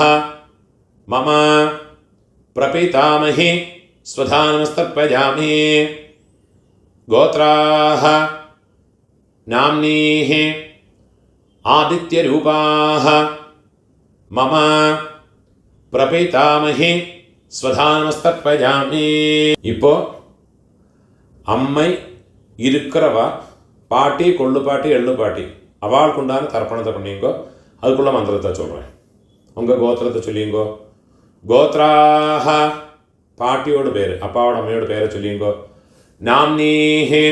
മമ പ്രപിതാമഹി സ്വധാനമസ്തർപ്പയാമി. ഗോത്രാഹ നാംനീഹി ആദിത്യരൂപാഹ മമ പ്രപിതാമഹി സ്വധാനമസ്തർപ്പയാമി. இப்போ அம்மை இருக்கிறவா பாட்டி கொள்ளு பாட்டி எள்ளு பாட்டி அவளுக்குண்டான தர்ப்பணத்தை பண்ணிங்கோ. அதுக்குள்ள மந்திரத்தை சொல்கிறேன். உங்கள் கோத்திரத்தை சொல்லிங்கோ. கோத்ராஹ பாட்டியோட பேர், அப்பாவோட அம்மையோட பேரை சொல்லிங்கோ. நாம்னீஹி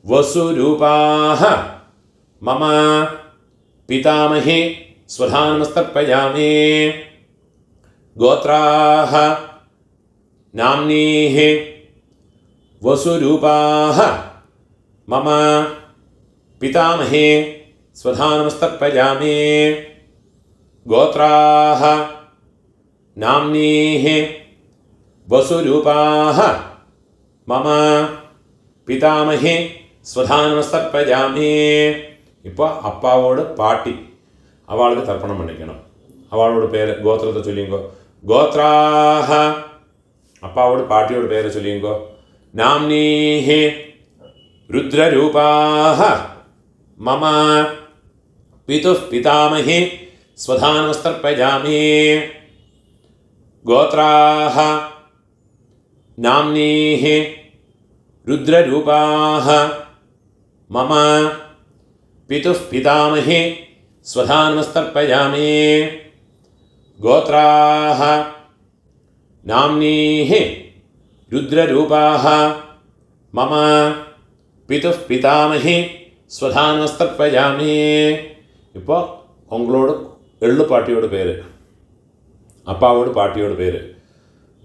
வசுரூபாஹ மம பிதாமஹி ஸ்வதானமஸ்தர்ப்பயாமி. கோத்ராஹ நாம்னீஹி வசுரூபாஹ மம பிதாமஹி ஸ்வதானமஸ்தர்ப்பயாமி. கோத்ராஹ நாம்னீஹி வசுரூபாஹ மம பிதாமஹி ஸ்வதானமஸ்தர்ப்பயாமி. இப்போ அப்பாவோட பாட்டி அவளுக்கு தர்ப்பணம் பண்ணிக்கணும். அவளோட பேர் கோத்திரத்தை சொல்லிங்கோ. கோத்ராஹ அப்பாவோட பாட்டியோட பேரை சொல்லிங்கோ. நாம்னீஹி ருத்ரரூபாஹ மம பிதுः பிதாமஹி ஸ்வதானமஸ்தர்ப்பயாமி. கோத்ராஹ நாம்னீஹி ருத்ரரூபாஹ மம பிதுः பிதாமஹி ஸ்வதானமஸ்தர்ப்பயாமி. கோத்ராஹ நாம்னீஹி ருத்ரரூபாஹ மம பிதுः பிதாமஹி ஸ்வதானமஸ்தர்ப்பயாமி. இப்போ உங்களோட எள்ளு பாட்டியோட பேர், அப்பாவோட பாட்டியோட பேர்.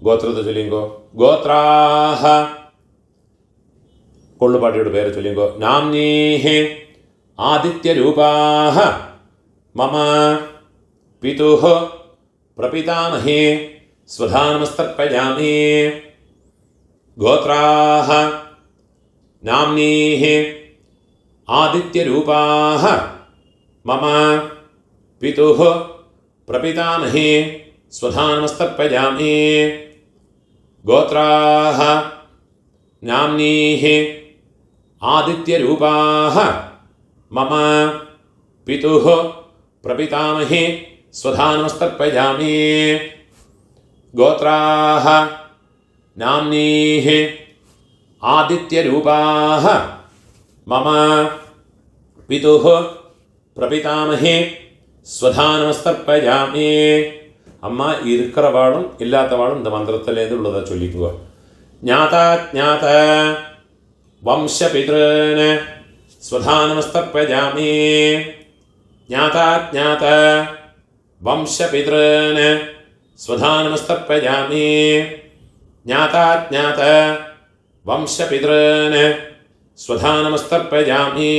கோத்திரத்தை சொல்லிங்கோ. கோத்ராஹ கொள்ளு பாட்டியோட பேரை சொல்லிங்கோ. நாம்னீஹி ஆதித்யரூபாஹ மம பிதுः பிரபிதாமஹி ஸ்வதானமஸ்தர்ப்பயாமி. கோத்ராஹ நாம்னீஹி ஆதித்யரூபாஹ மம பிதுः பிரபிதாமஹி ஸ்வதானமஸ்தர்ப்பயாமி. கோத்ராஹ நாம்னீஹி ஆதித்யரூபாஹ மம பிதுः பிரபிதாமஹி ஸ்வதானமஸ்தர்ப்பயாமி. கோத்ராஹ நாம்னீஹி ஆதித்யரூபாஹ மம பிதுः பிரபிதாமஹி ஸ்வதானமஸ்தர்ப்பயாமி. அம்மா இருக்கிறவாளும் இல்லாதவாளும் இந்த மந்திரத்திலேருந்து உள்ளதை சொல்லிக்குவோம். ஞாதாஜ்ஞாத வம்சபித்ருன் ஸ்வதானமஸ்தர்ப்பயாமி. ஞாதாஜ்ஞாத வம்சபித்ருன் ஸ்வதானமஸ்தர்ப்பயாமி. ஞாதாஜ்ஞாத வம்சபித்ருன் ஸ்வதானமஸ்தர்ப்பயாமி.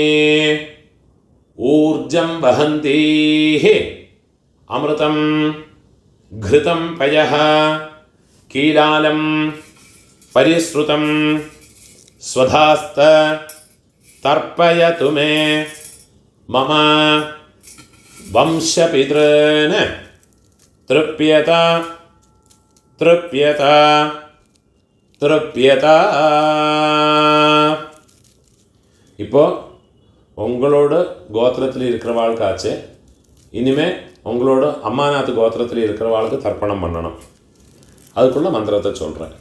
ஊர்ஜம் வஹந்தீஹ அமிர்தம் घृतं पयः कीलालं परिश्रुतं स्वधास्त तर्पयतु मे मम वंशपितॄन् तृप्यत तृप्यत तृप्यत. இப்போ உங்களோட கோத்திரத்தில் இருக்கிறவாளுக்காச்சு இனிமே உங்களோட அம்மாநாத்து கோத்திரத்தில் இருக்கிறவாளுக்கு தர்ப்பணம் பண்ணணும். அதுக்குள்ள மந்திரத்தை சொல்கிறேன்.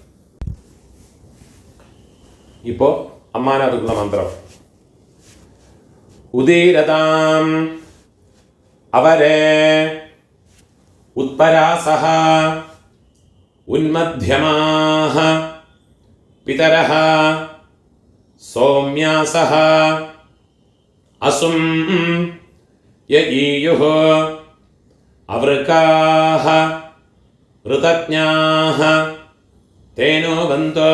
இப்போ அம்மாநாத்துக்குள்ள மந்திரம். உதீரதாம் அவரே உத்பராசஹ உன்மத்யமாஹ பிதரஹ சௌம்யாசஹ அசும் யஈயுஹ அவருக்காக ऋतज्ञाः तेनो वन्तो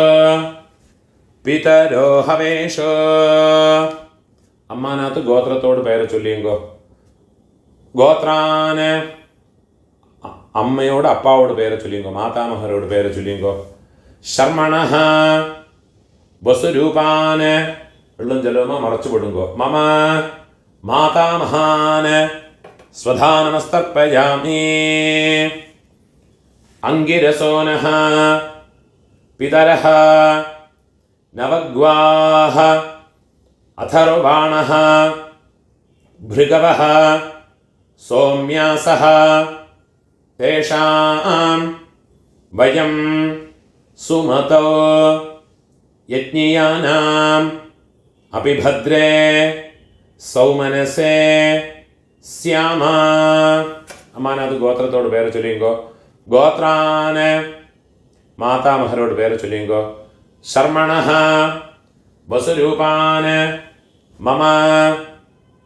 पितरो हवेशो അമ്മാനകത്ത് ഗോത്രത്തോട് പേര് ചൊല്ലിയെങ്കോ. ഗോത്രാന് അമ്മയോട് അപ്പാവോട് പേര് ചൊല്ലിയെങ്കോ. മാതാമഹരോട് പേര് ചൊല്ലിയെങ്കോ. ശർമ്മണഃ വസുരൂപാന് വെള്ളം ജലവുമ മറച്ചുപെടുങ്കോ. മമ മാതാമഹാന് സ്വധാനമസ്തർപ്പയാമി. അംഗിരസോനഃ പിതരഃ നവഗ്വാഃ അഥർവാണഃ ഭൃഗവഃ സോമ്യാസഃ തേഷാം വയം സുമതോ യജ്ഞിയാനാം അപിഭദ്രേ സൗമനസേ സ്യാമ. അമ്മാനത് ഗോത്രത്തോട് പേര് ചൊല്ലിയെങ്കോ. ഗോത്രാന് മാതാമഹരോട് പേര് ചൊല്ലിയെങ്കോ. ശർമ്മണഃ വസുരൂപാന് മമ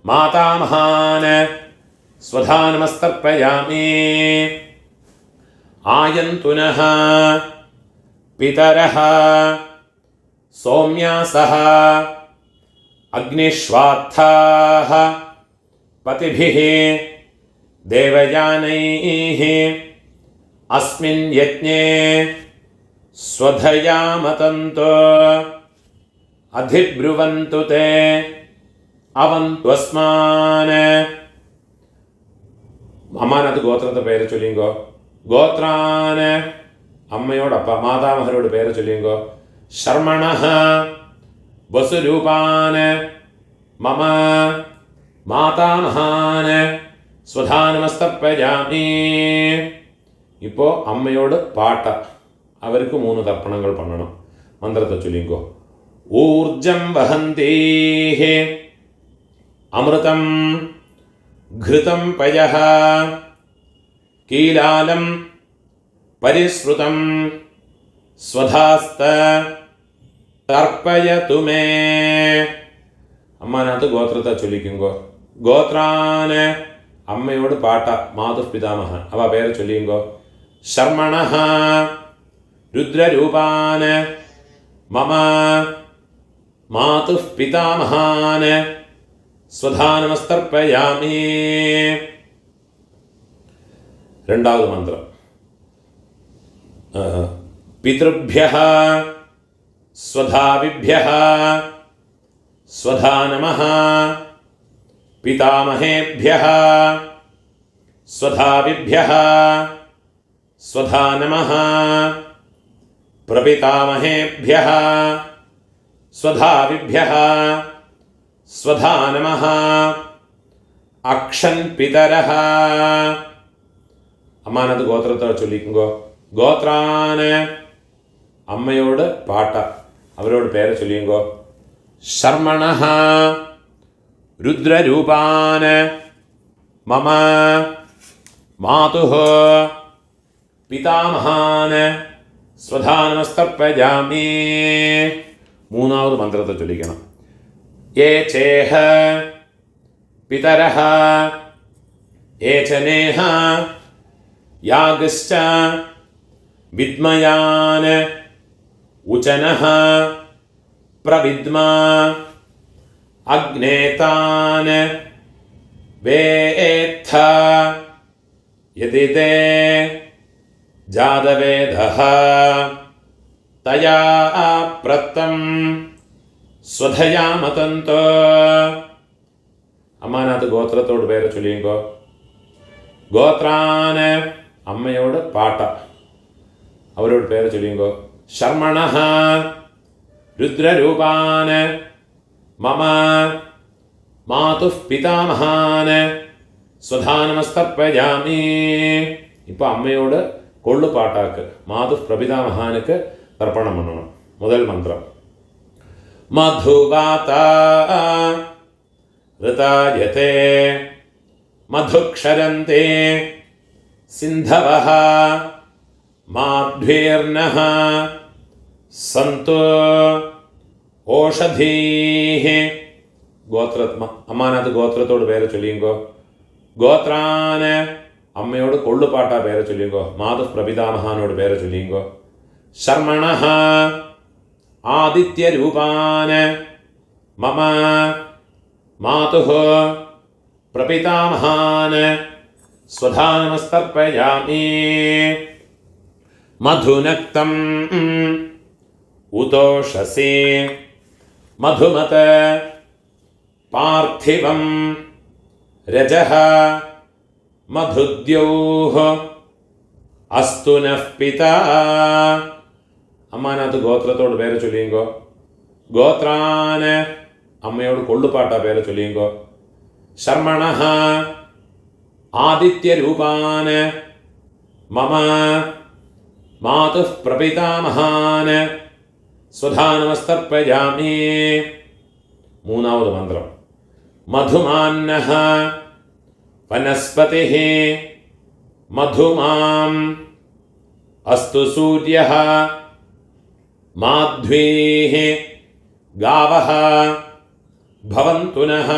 മാതാമഹാന് സ്വധാനമസ്തർപ്പയാമി. ആയന്തുനഃ പിതരഃ സൗമ്യാസഃ അഗ്നിഷ്വാത്ഥാഃ പതിഭിഃ ദേവയാനൈഃ അസ്മിൻ യജ്ഞേ സ്വധയാമതന്തോ അധിബ്രുവന്തു തേ അവന്ത്വസ്മാന്. അമ്മാനത്ത് ഗോത്രത്തെ പേര് ചൊല്ലിയെങ്കോ. ഗോത്രാന് അമ്മയോടപ്പ മാതാമഹരോട് പേര് ചൊല്ലിയെങ്കോ. ശർമ്മണഃ വസുരൂപാന് മമ മാതാമഹാന് സ്വധാനമസ്തർപ്പയാമി. ഇപ്പോൾ അമ്മയോട് പാട്ട, അവർക്ക് 3 തർപ്പണങ്ങൾ പണണം. മന്ത്രത്തെ ചൊല്ലിങ്കോ. ഊർജം വഹന്തീഃ അമൃതം ഘൃതം പയഃ കീലാലം പരിശ്രുതം സ്വധാസ്ത തർപ്പയതു മേ. അമ്മാനകത്ത് ഗോത്രത്തെ ചൊല്ലിക്കുങ്കോ. ഗോത്രാന് അമ്മയോട് പാട്ട മാതുപിതാമഹ അവ പേര് ചൊല്ലിയുങ്കോ. ശർമ്മണഃ രുദ്രരൂപാന് മമ മാതുപിതാമഹാന് സ്വധാനമസ്തർപ്പയാമി. രണ്ടാമത് മന്ത്രം. പിതൃഭ്യഃ സ്വധാവിഭ്യഃ സ്വധാനമഃ പിതാമഹേഭ്യഃ സ്വധാവിഭ്യഃ സ്വധാനമഃ പ്രപിതാമഹേഭ്യഃ സ്വധാവിഭ്യഃ സ്വധാനമഃ അക്ഷൻ പിതരഃ. അമ്മാനത് ഗോത്രത്തെ ചൊല്ലിക്കുങ്കോ. ഗോത്രാന് അമ്മയോട് പാട്ട, അവരോട് പേര് ചൊല്ലിയുങ്കോ. ശർമ്മണഃ രുദ്രരൂപാന് മമ മാതുഃ പിതാമഹാന് സ്വധാനമസ്തർപ്പയാമി. മൂന്നാമത് മന്ത്രത്തെ ചൊല്ലിക്കണം. യേ ചേഹ പിതരഃ ഏചനേഹ യാഗശ്ച വിദ്മയാന് ഉചനഃ പ്രവിദ്മ അഗ്നേതാന് വേത്ഥ യതി തേ ജാതവേദഃ തയാ പ്രത്തം സ്വധയാമതന്തോ. അമ്മാനകത്ത് ഗോത്രത്തോട് പേര് ചൊല്ലിയുങ്കോ. ഗോത്രാന് അമ്മയോട് പാട്ട, അവരോട് പേര് ചൊല്ലിയുങ്കോ. ശർമ്മണഃ രുദ്രരൂപാന് മമ മാതുഃ പിതാമഹാന് സ്വധാനമസ്തർപ്പയാമി. ഇപ്പൊ അമ്മയോട് കൊള്ളുപാട്ടാക്ക് മാതുഃ പ്രപിതാമഹാനുക്ക് തർപ്പണം പണണം. മുതൽ മന്ത്രം. മധുവാത ഋതായതേ മധുക്ഷരന്തേ സിന്ധവഃ മാധ്വീർനഃ സന്തു ഓഷധീഃ. അമ്മാനകത്ത് ഗോത്രത്തോട് പേര് ചൊല്ലിയുങ്കോ. ഗോത്രാന് അമ്മയോട് കൊള്ളുപാട്ട പേര് ചൊല്ലിയുങ്കോ. മാതുഃ പ്രപിതാമഹാനോട് പേര് ചൊല്ലിയുങ്കോ. ശർമ്മണഃ ആദിത്യരൂപാന് മമ മാതുഃ പ്രപിതാമഹാൻ സ്വധാനമസ്തർപ്പയാമി. മധുനക്തം ഉതോഷസി മധുമത പാർത്ഥിവം രജഃ മധുദ്യോഃ അസ്തു നഃ പിതാ. അമ്മാനകത്ത് ഗോത്രത്തോട് പേര് ചൊല്ലിയുങ്കോ. ഗോത്രാന് അമ്മയോട് കൊള്ളുപാട്ടാ പേര് ചൊല്ലിയുങ്കോ. ശർമ്മണഃ ആദിത്യരൂപാന് മമ മാതുഃ പ്രപിതാമഹാൻ സ്വധാനമസ്തർപ്പയാമി. മൂന്നാമത് മന്ത്രം. മധുമാന്നഃ വനസ്പതിഃ മധുമാം അസ്തു സൂര്യഃ മാധ്വീഃ ഗാവഃ ഭവന്തു നഃ.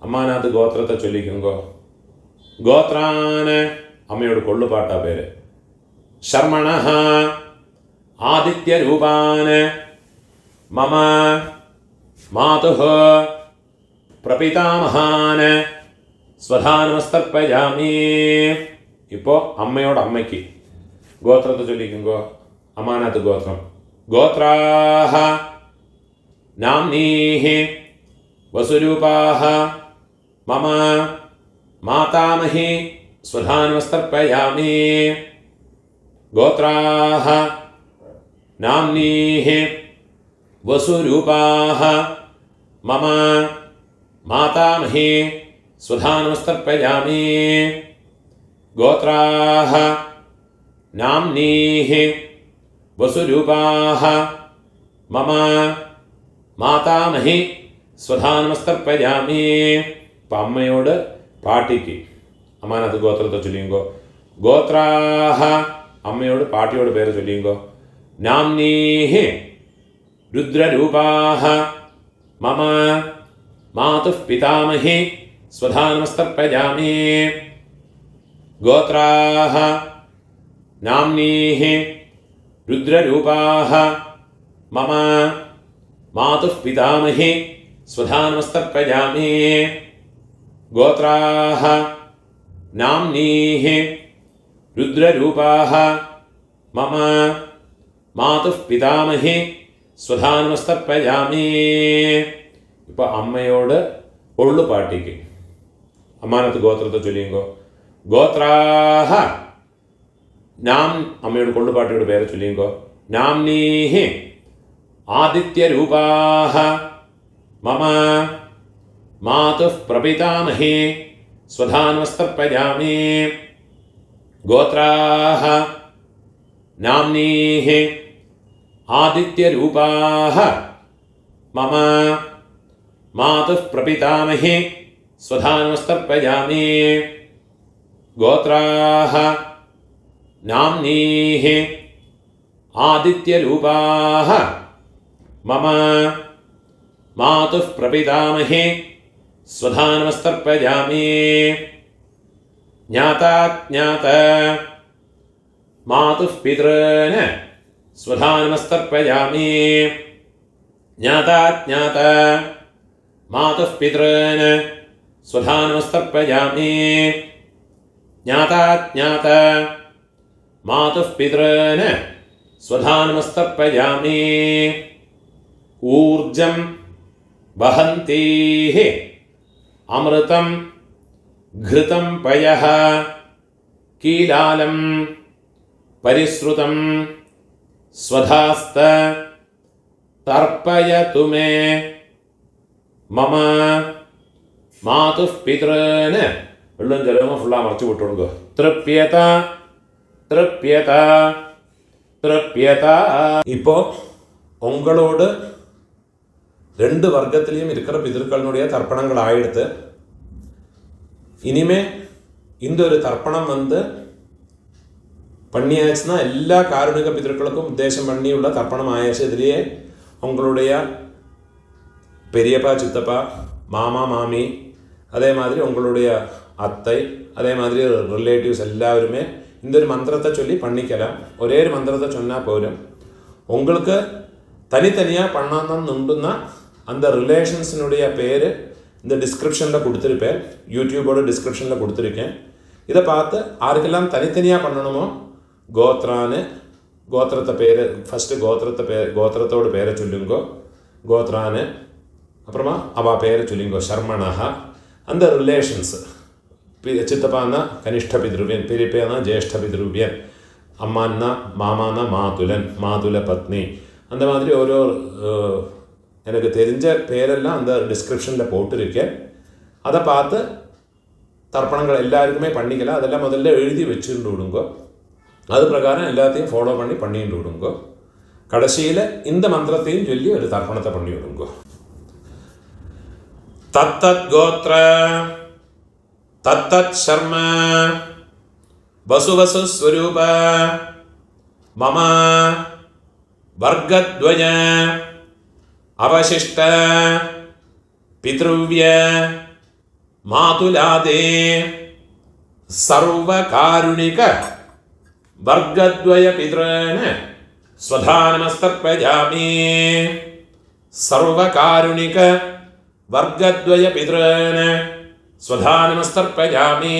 അമ്മാനകത്ത് ഗോത്രത്തെ ചൊല്ലിക്കുങ്കോ. ഗോത്രാന് അമ്മയോട് കൊള്ളുപാട്ടാ പേര്. ശർമ്മണഃ ആദിത്യരൂപാന് മമ മാതുഃ പ്രപിതാമഹാൻ സ്വധാനമസ്തർപ്പയാമി. ഇപ്പോൾ അമ്മയോട് അമ്മയ്ക്ക് ഗോത്രത്തെ ചൊല്ലിക്കുങ്കോ. അമ്മാനകത്ത് ഗോത്രം. ഗോത്രാഃ നാംനീഃ വസുരൂപാഃ മമ മാതാമഹി സ്വധാനമസ്തർപ്പയാമി. ഗോത്രാഃ നാംനീഃ വസുരൂപാഃ മമ മാതാമഹി സ്വധാനമസ്തർപ്പയാമി. ഗോത്രാഃ നാംനീഃ വസുരൂപാഃ മമ മാതാമഹി സ്വധാനമസ്തർപ്പയാമി. ഇപ്പം അമ്മയോട് പാട്ടിക്ക് അമ്മാനകത്ത് ഗോത്രത്തെ ചൊല്ലിയുങ്കോ. ഗോത്രാഃ അമ്മയോട് പാട്ടിയോട് പേര് ചൊല്ലിയുങ്കോ. നാംനീഃ രുദ്രരൂപാഃ മമ മാതുഃ പിതാമഹി സ്വധാനമസ്തർപ്പയാമി. ഗോത്രാഃ നാംനീഃ രുദ്രരൂപാഃ മമ മാതുഃ പിതാമഹി സ്വധാനമസ്തർപ്പയാമി. ഗോത്രാഃ നാംനീഃ രുദ്രരൂപാഃ മമ മാതുഃ പിതാമഹി സ്വധാനമസ്തർപ്പയാമി. ഇപ്പോൾ അമ്മയോട് കൊള്ളുപാട്ടിക്ക് അമ്മാനത്ത് ഗോത്രത്തെ ചൊല്ലിയുങ്കോ. ഗോത്രാഃ നാം അമ്മയോട് കൊള്ളുപാട്ടിയോട് പേര് ചൊല്ലിയുങ്കോ. നാംനീഃ ആദിത്യരൂപാഃ മമ മാതുഃ പ്രപിതാമഹി സ്വധാനമസ്തർപ്പയാമി. ഗോത്രാഃ നാംനീഃ ആദിത്യരൂപാഃ മമ മാതുഃ പ്രപിതാമഹി സ്വധാനമസ്തർപ്പയാമി. ഗോത്രാഃ നാംനീഃ ആദിത്യരൂപാഃ മമ മാതുഃ പ്രപിതാമഹി സ്വധാനമസ്തർപ്പയാമി. ജ്ഞാതാജ്ഞാത മാതുഃ പിതॄൻ സ്വധാനമസ്തർപ്പയാമി. ജ്ഞാതാജ്ഞാത മാതുഃ പിതॄൻ സ്വധാനമസ്തർപ്പയാമി. ജ്ഞാതാജ്ഞാത മാതുഃ പിതॄൻ സ്വധാനമസ്തർപ്പയാമി. ഊർജം വഹന്തീഃ അമൃതം ഘൃതം പയഃ കീലാലം പരിശ്രുതം സ്വധാസ്ത തർപ്പയതു മേ. മമ മാതുഃ പിതॄൻ വെള്ളം ജലവും ഫുള്ളാ മറച്ചു വിട്ടുകൊടുക്കുക. തൃപ്യത തൃപ്യത തൃപ്യത. ഇപ്പോൾ ഉങ്ങളോട് രണ്ട് വർഗത്തിലെയും இருக்கிற பிதர்களுடைய தர்ப்பணங்கள் ஆயிடுத்து. இனிமே இந்த ஒரு தர்ப்பணம் பண்ணியாச்சுன்னா எல்லா காருணிக பிதர்களுக்கும் உத்தேசம் பண்ணியுள்ள தர்ப்பணம் ஆயாச்சு. இதுலேயே உங்களுடைய பெரியப்பா சித்தப்பா மாமா மாமி அதே மாதிரி உங்களுடைய அத்தை அதே மாதிரி ரிலேட்டிவ்ஸ் எல்லாருமே இந்த ஒரு மந்திரத்தை சொல்லி பண்ணிக்கலாம். ஒரே ஒரு மந்திரத்தை சொன்னால் போதும். உங்களுக்கு தனித்தனியாக பண்ணணும்னா அந்த ரிலேஷன்ஸினுடைய பேர் இந்த டிஸ்கிரிப்ஷனில் கொடுத்துருப்பேன், யூடியூபோட டிஸ்கிரிப்ஷனில் கொடுத்துருக்கேன். இதை பார்த்து யாருக்கெல்லாம் தனித்தனியாக பண்ணணுமோ கோத்திரத்தை பேர் ஃபஸ்ட்டு கோத்திரத்தோட பேரை சொல்லுங்கோ, கோத்ரான்னு. அப்புறமா அவள் பேரை சொல்லுங்கோ, சர்மணா. அந்த ரிலேஷன்ஸு, சித்தப்பான்னா கனிஷ்ட பித்ருவியன், பெரியப்பேனா ஜேஷ்ட பித்ருவியன், அம்மான்னா மாமானா மாதுலன், மாதுல பத்னி. அந்த மாதிரி ஓரோ எனக்கு தெரிஞ்ச பேரெல்லாம் அந்த டிஸ்கிரிப்ஷனில் போட்டிருக்கேன். அதை பார்த்து தர்ப்பணங்கள் எல்லாருக்குமே பண்ணிக்கலாம். அதெல்லாம் முதல்ல எழுதி வச்சுட்டு விடுங்கோ. அது பிரகாரம் எல்லாத்தையும் ஃபாலோ பண்ணிட்டு விடுங்கோ. கடைசியில் இந்த மந்திரத்தையும் சொல்லி ஒரு தர்ப்பணத்தை பண்ணி விடுங்கோ. தத்தத் கோத்ர தத்தத் சர்ம வசுவசு ஸ்வரூப மம வர்க்கத்வய அவசிஷ்ட பித்ருவ்ய மாதுலாதே சர்வகாருணிக வர்க்கத்வய பித்ரேன ஸ்வதானமஸ்தர்ப்பயாமி. சர்வகாருணிக வர்க்கத்வய பித்ரேன ஸ்வதானமஸ்தர்ப்பயாமி.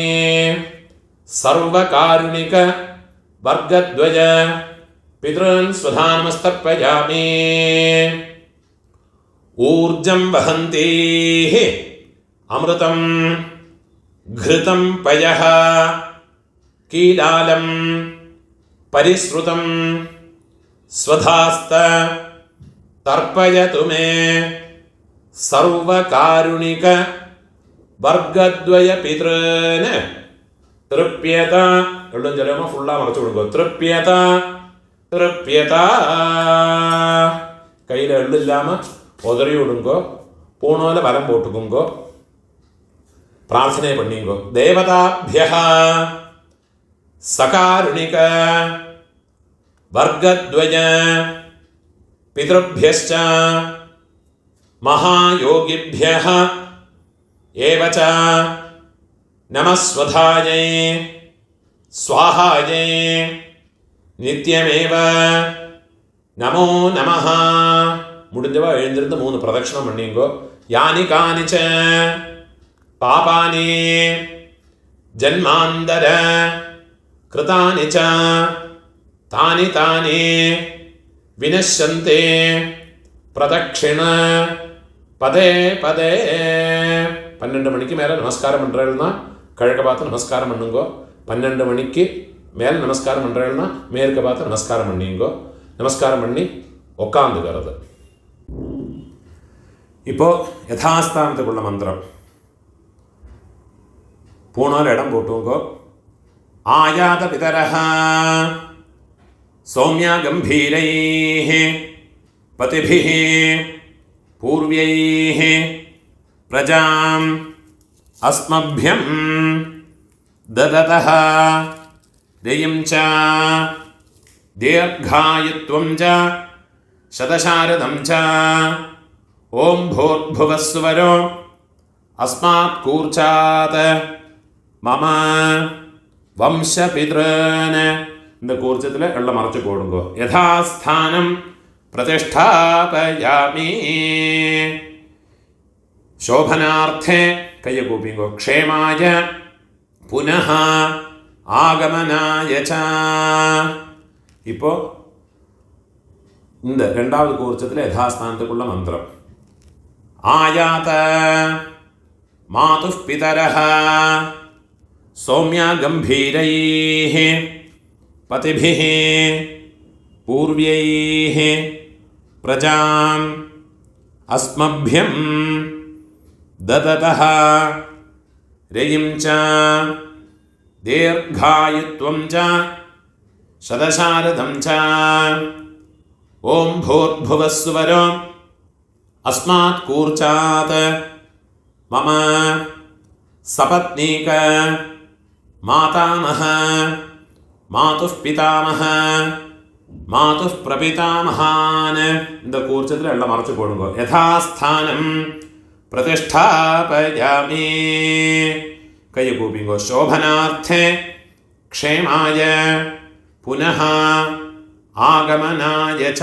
சர்வகாருணிக வர்க்கத்வய பித்ரேன் ஸ்வதானமஸ்தர்ப்பயாமி. ஊர்ஜம் வஹந்தேஹ அமிர்தம் घृतं पयः कीलालं परिश्रुतं स्वधास्त तर्पयतु मे सर्वकारुणिक वर्गद्वय पितॄन् तृप्यत. എള്ളും ജലമോ ഫുള്ളാ മറച്ചു കൊടുക്കുക. തൃപ്യത തൃപ്യത. കയ്യിൽ എള്ളില്ലാമ ഉതറി വിടുങ്കോ, പൂണോല വരം പോട്ടുക്കുങ്കോ, പ്രാർത്ഥന പണിയുങ്കോ. ദേവതാഭ്യഃ സകാരുണിക വർഗദ്വയ പിതൃഭ്യശ്ച മഹായോഗിഭ്യഃ ഏവച നമസ്വധായൈ സ്വാഹായൈ നിത്യമേവ நமோ நமஹ. முடிஞ்சவா எழுந்திருந்து 3 பிரதட்சணம் பண்ணிங்கோ. யானி கானிச்ச பாபானி ஜன்மாந்தர கிருதானி ச தானி தானி வினஷ்யந்தே பிரதட்சிண பதே பதே. 12 மணிக்கு மேலே நமஸ்காரம் பண்ணுறேன்னா கிழக்க பார்த்து நமஸ்காரம் பண்ணுங்கோ. 12 மணிக்கு மேலே நமஸ்காரம் பண்ணுறேன்னா மேற்க பார்த்து நமஸ்காரம் பண்ணிங்கோ. நமஸ்காரம் பண்ணி உட்காந்துக்கிறது. இப்போ யதாஸ்தானத்துக்குள்ள மந்திரம் பூணால் இடம் போட்டுங்கோ. ஆயாத பிதரஹ சௌமியா கம்பீரைஹ பதிபிஹ பூர்வைஹ பிரஜாம் அஸ்மப்யம் தததஹ தேயம் ச தீர்காயுத்வம் ச சதசாரதம் ச ஓம் பூர்புவஸ்வரோ அஸ்மாத் கூர்ச்சாத் மம வம்சபித்ரேன. இந்த கூர்ச்சத்தில் எல்லாம் மறைச்சு போடுங்கோ. யதாஸ்தானம் பிரதிஷ்டாபயாமி. சோபனார்த்தே கையை கூப்பிங்கோ. க்ஷேமாய புனः ஆகமனாய ச. இப்போ இந்த 2வது கூர்ச்சத்தில் யதாஸ்தானத்துக்குள்ள மந்திரம். ஆயாத மாதுः பிதரः சௌமியா கம்பீரைः பதிபிः பூர்வைः பிரஜாம் அஸ்மப்யம் தததஹ ரயிம் ச தீர்காயுத்வம் ச சதசாரதம் ச ஓம் பூர்புவஸ்வரோ அஸ்மாத் கூர்ச்சாத் மம சபத்னீக மாதாமஹ மாதுः பிதாமஹ மாதுः பிரபிதாமஹான். இந்த கூர்ச்சத்தில் எல்லாம் மறைச்சு போடுங்க. யதாஸ்தானம் பிரதிஷ்டாபயாமி. கையை கூப்பிங்கோ. சோபனார்த்தே க்ஷேமாய புனः ஆகமனாய ச.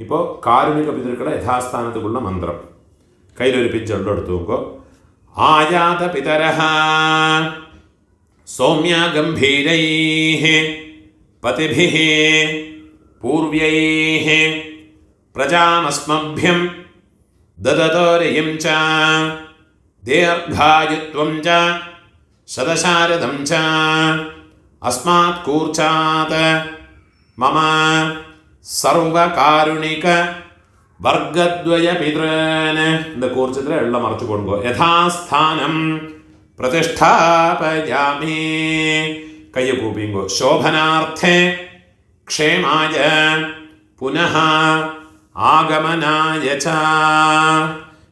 இப்போ காருணிக பிதர்களை யதாஸ்தானத்துக்குள்ள மந்திரம். കയ്യിലൊരു പിഞ്ച് എള്ളു എടുത്ത് നോക്കോ. ആയാത പിതരഃ സൗമ്യ ഗംഭീരൈഃ പതിഭിഃ പൂർവ്യൈഃ പ്രജാമസ്മഭ്യം ദദതോരയം ച ദീർഘായുത്വം ച ശതശാരദം ച അസ്മാത് കൂർച്ചാത് മമ സർവകാരുണിക വർഗദ്വയ പിതൃൻ. இந்த കൂർച്ചത്തിൽ എള്ള മറച്ചു കൊടുക്കുക. യഥാസ്ഥാനം പ്രതിഷ്ഠാപയാമി. കയ്യ കൂപ്പിങ്കോ. ശോഭനാർത്ഥേ ക്ഷേമായ പുനഃ ആഗമനായ ച.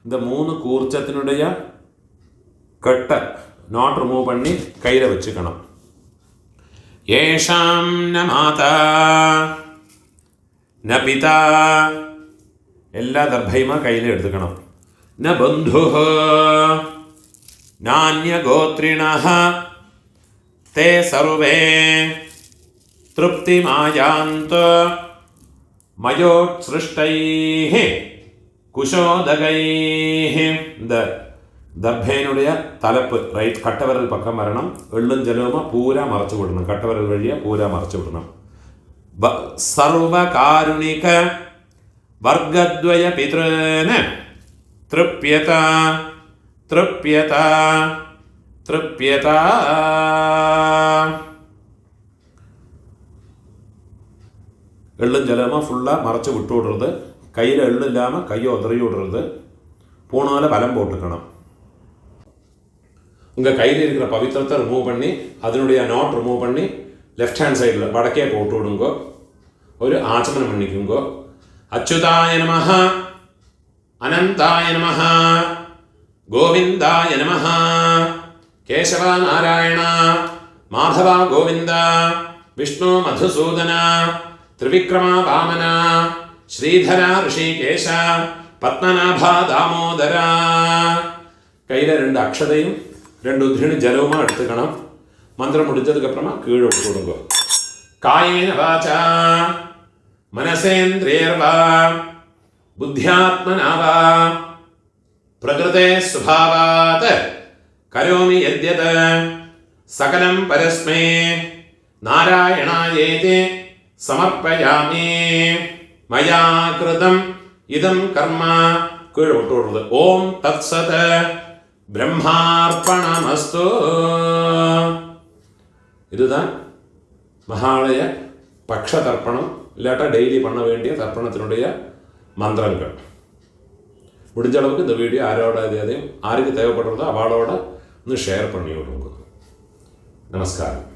இந்த 3 കൂർച്ചത്തിനുடைய കെട്ട് നോട്ട് റിമൂവ് പണി കയ്യില വെച്ചുക്കണം. യേഷാം ന മാതാ ന പിതാ. എല്ലാ ദർഭൈമ കയ്യിൽ എടുത്തുക്കണം. ന ബന്ധുഃ നാന്യഗോത്രിണഃ തേ സർവേ തൃപ്തിമായാന്തു മയോത്സൃഷ്ടൈഃ കുശോദകൈഃ. இந்த ദർഭേനുடைய തലപ്പ് റൈറ്റ് കട്ടവരൽ പക്കം വരണം. എള്ളും ജലവുമ പൂര മറച്ചു വിടണം. കട്ടവരൽ വഴിയെ പൂര മറച്ചു വിടണം. സർവകാരുണിക വർഗദ്വയ പിതൃന് തൃപ്യത തൃപ്യത തൃപ്യത. എള്ളും ജലവുമ ഫുള്ളാக மறைச்சு விட்டு விடுறது. கையில் எள்ளு இல்லாமல் கையை உதறி விடுறது. பூணால் பலம் போட்டுக்கணும். உங்கள் கையில் இருக்கிற பவித்திரத்தை ரிமூவ் பண்ணி அதனுடைய நாட் ரிமூவ் பண்ணி லெஃப்ட் ஹேண்ட் சைடில் வடக்கே போட்டு விடுங்கோ. ஒரு ஆச்சமனம் பண்ணிக்குங்கோ. அச்சுதாய நமஹ அனந்தாய நமஹ கோவிந்தாய நமஹ கேசவ நாராயண மாதவ கோவிந்த விஷ்ணு மதுசூதன ത്രിവിക്രമ വാമന ശ്രീധര ഋഷികേശ പത്മനാഭ ദാമോദര. കയ്യിലെ 2 അക്ഷതയും 2 ഉദ്ധിണി ജലവുമാ എടുത്തുക്കണം. മന്ത്രം முடிஞ்சதுக்கு அப்புறமா கீழே விட்டு விடுங்க. காயேன வாசா മനസേന്ദ്രിയർവാ ബുദ്ധ്യാത്മനാ വാ പ്രകൃതേ സ്വഭാവാത് കരോമി യദ്യത് സകലം പരസ്മൈ നാരായണായേതി സമർപ്പയാമി. മയാ കൃതം ഇദം കർമ്മ. കീഴ് വിട്ടുകൊടുത്തത്. ഓം തത്സത് ബ്രഹ്മാർപ്പണമസ്തു. இதுதான் மகாலய பக்ஷ தர்ப்பணம் இல்லாட்டா டெய்லி பண்ண வேண்டிய தர்ப்பணத்தினுடைய மந்திரங்கள். முடிஞ்ச அளவுக்கு இந்த வீடியோ யாரோட அதையும் யாருக்கு தேவைப்படுறதோ அவளோட இன்னும் ஷேர் பண்ணி விடுங்க. நமஸ்காரம்.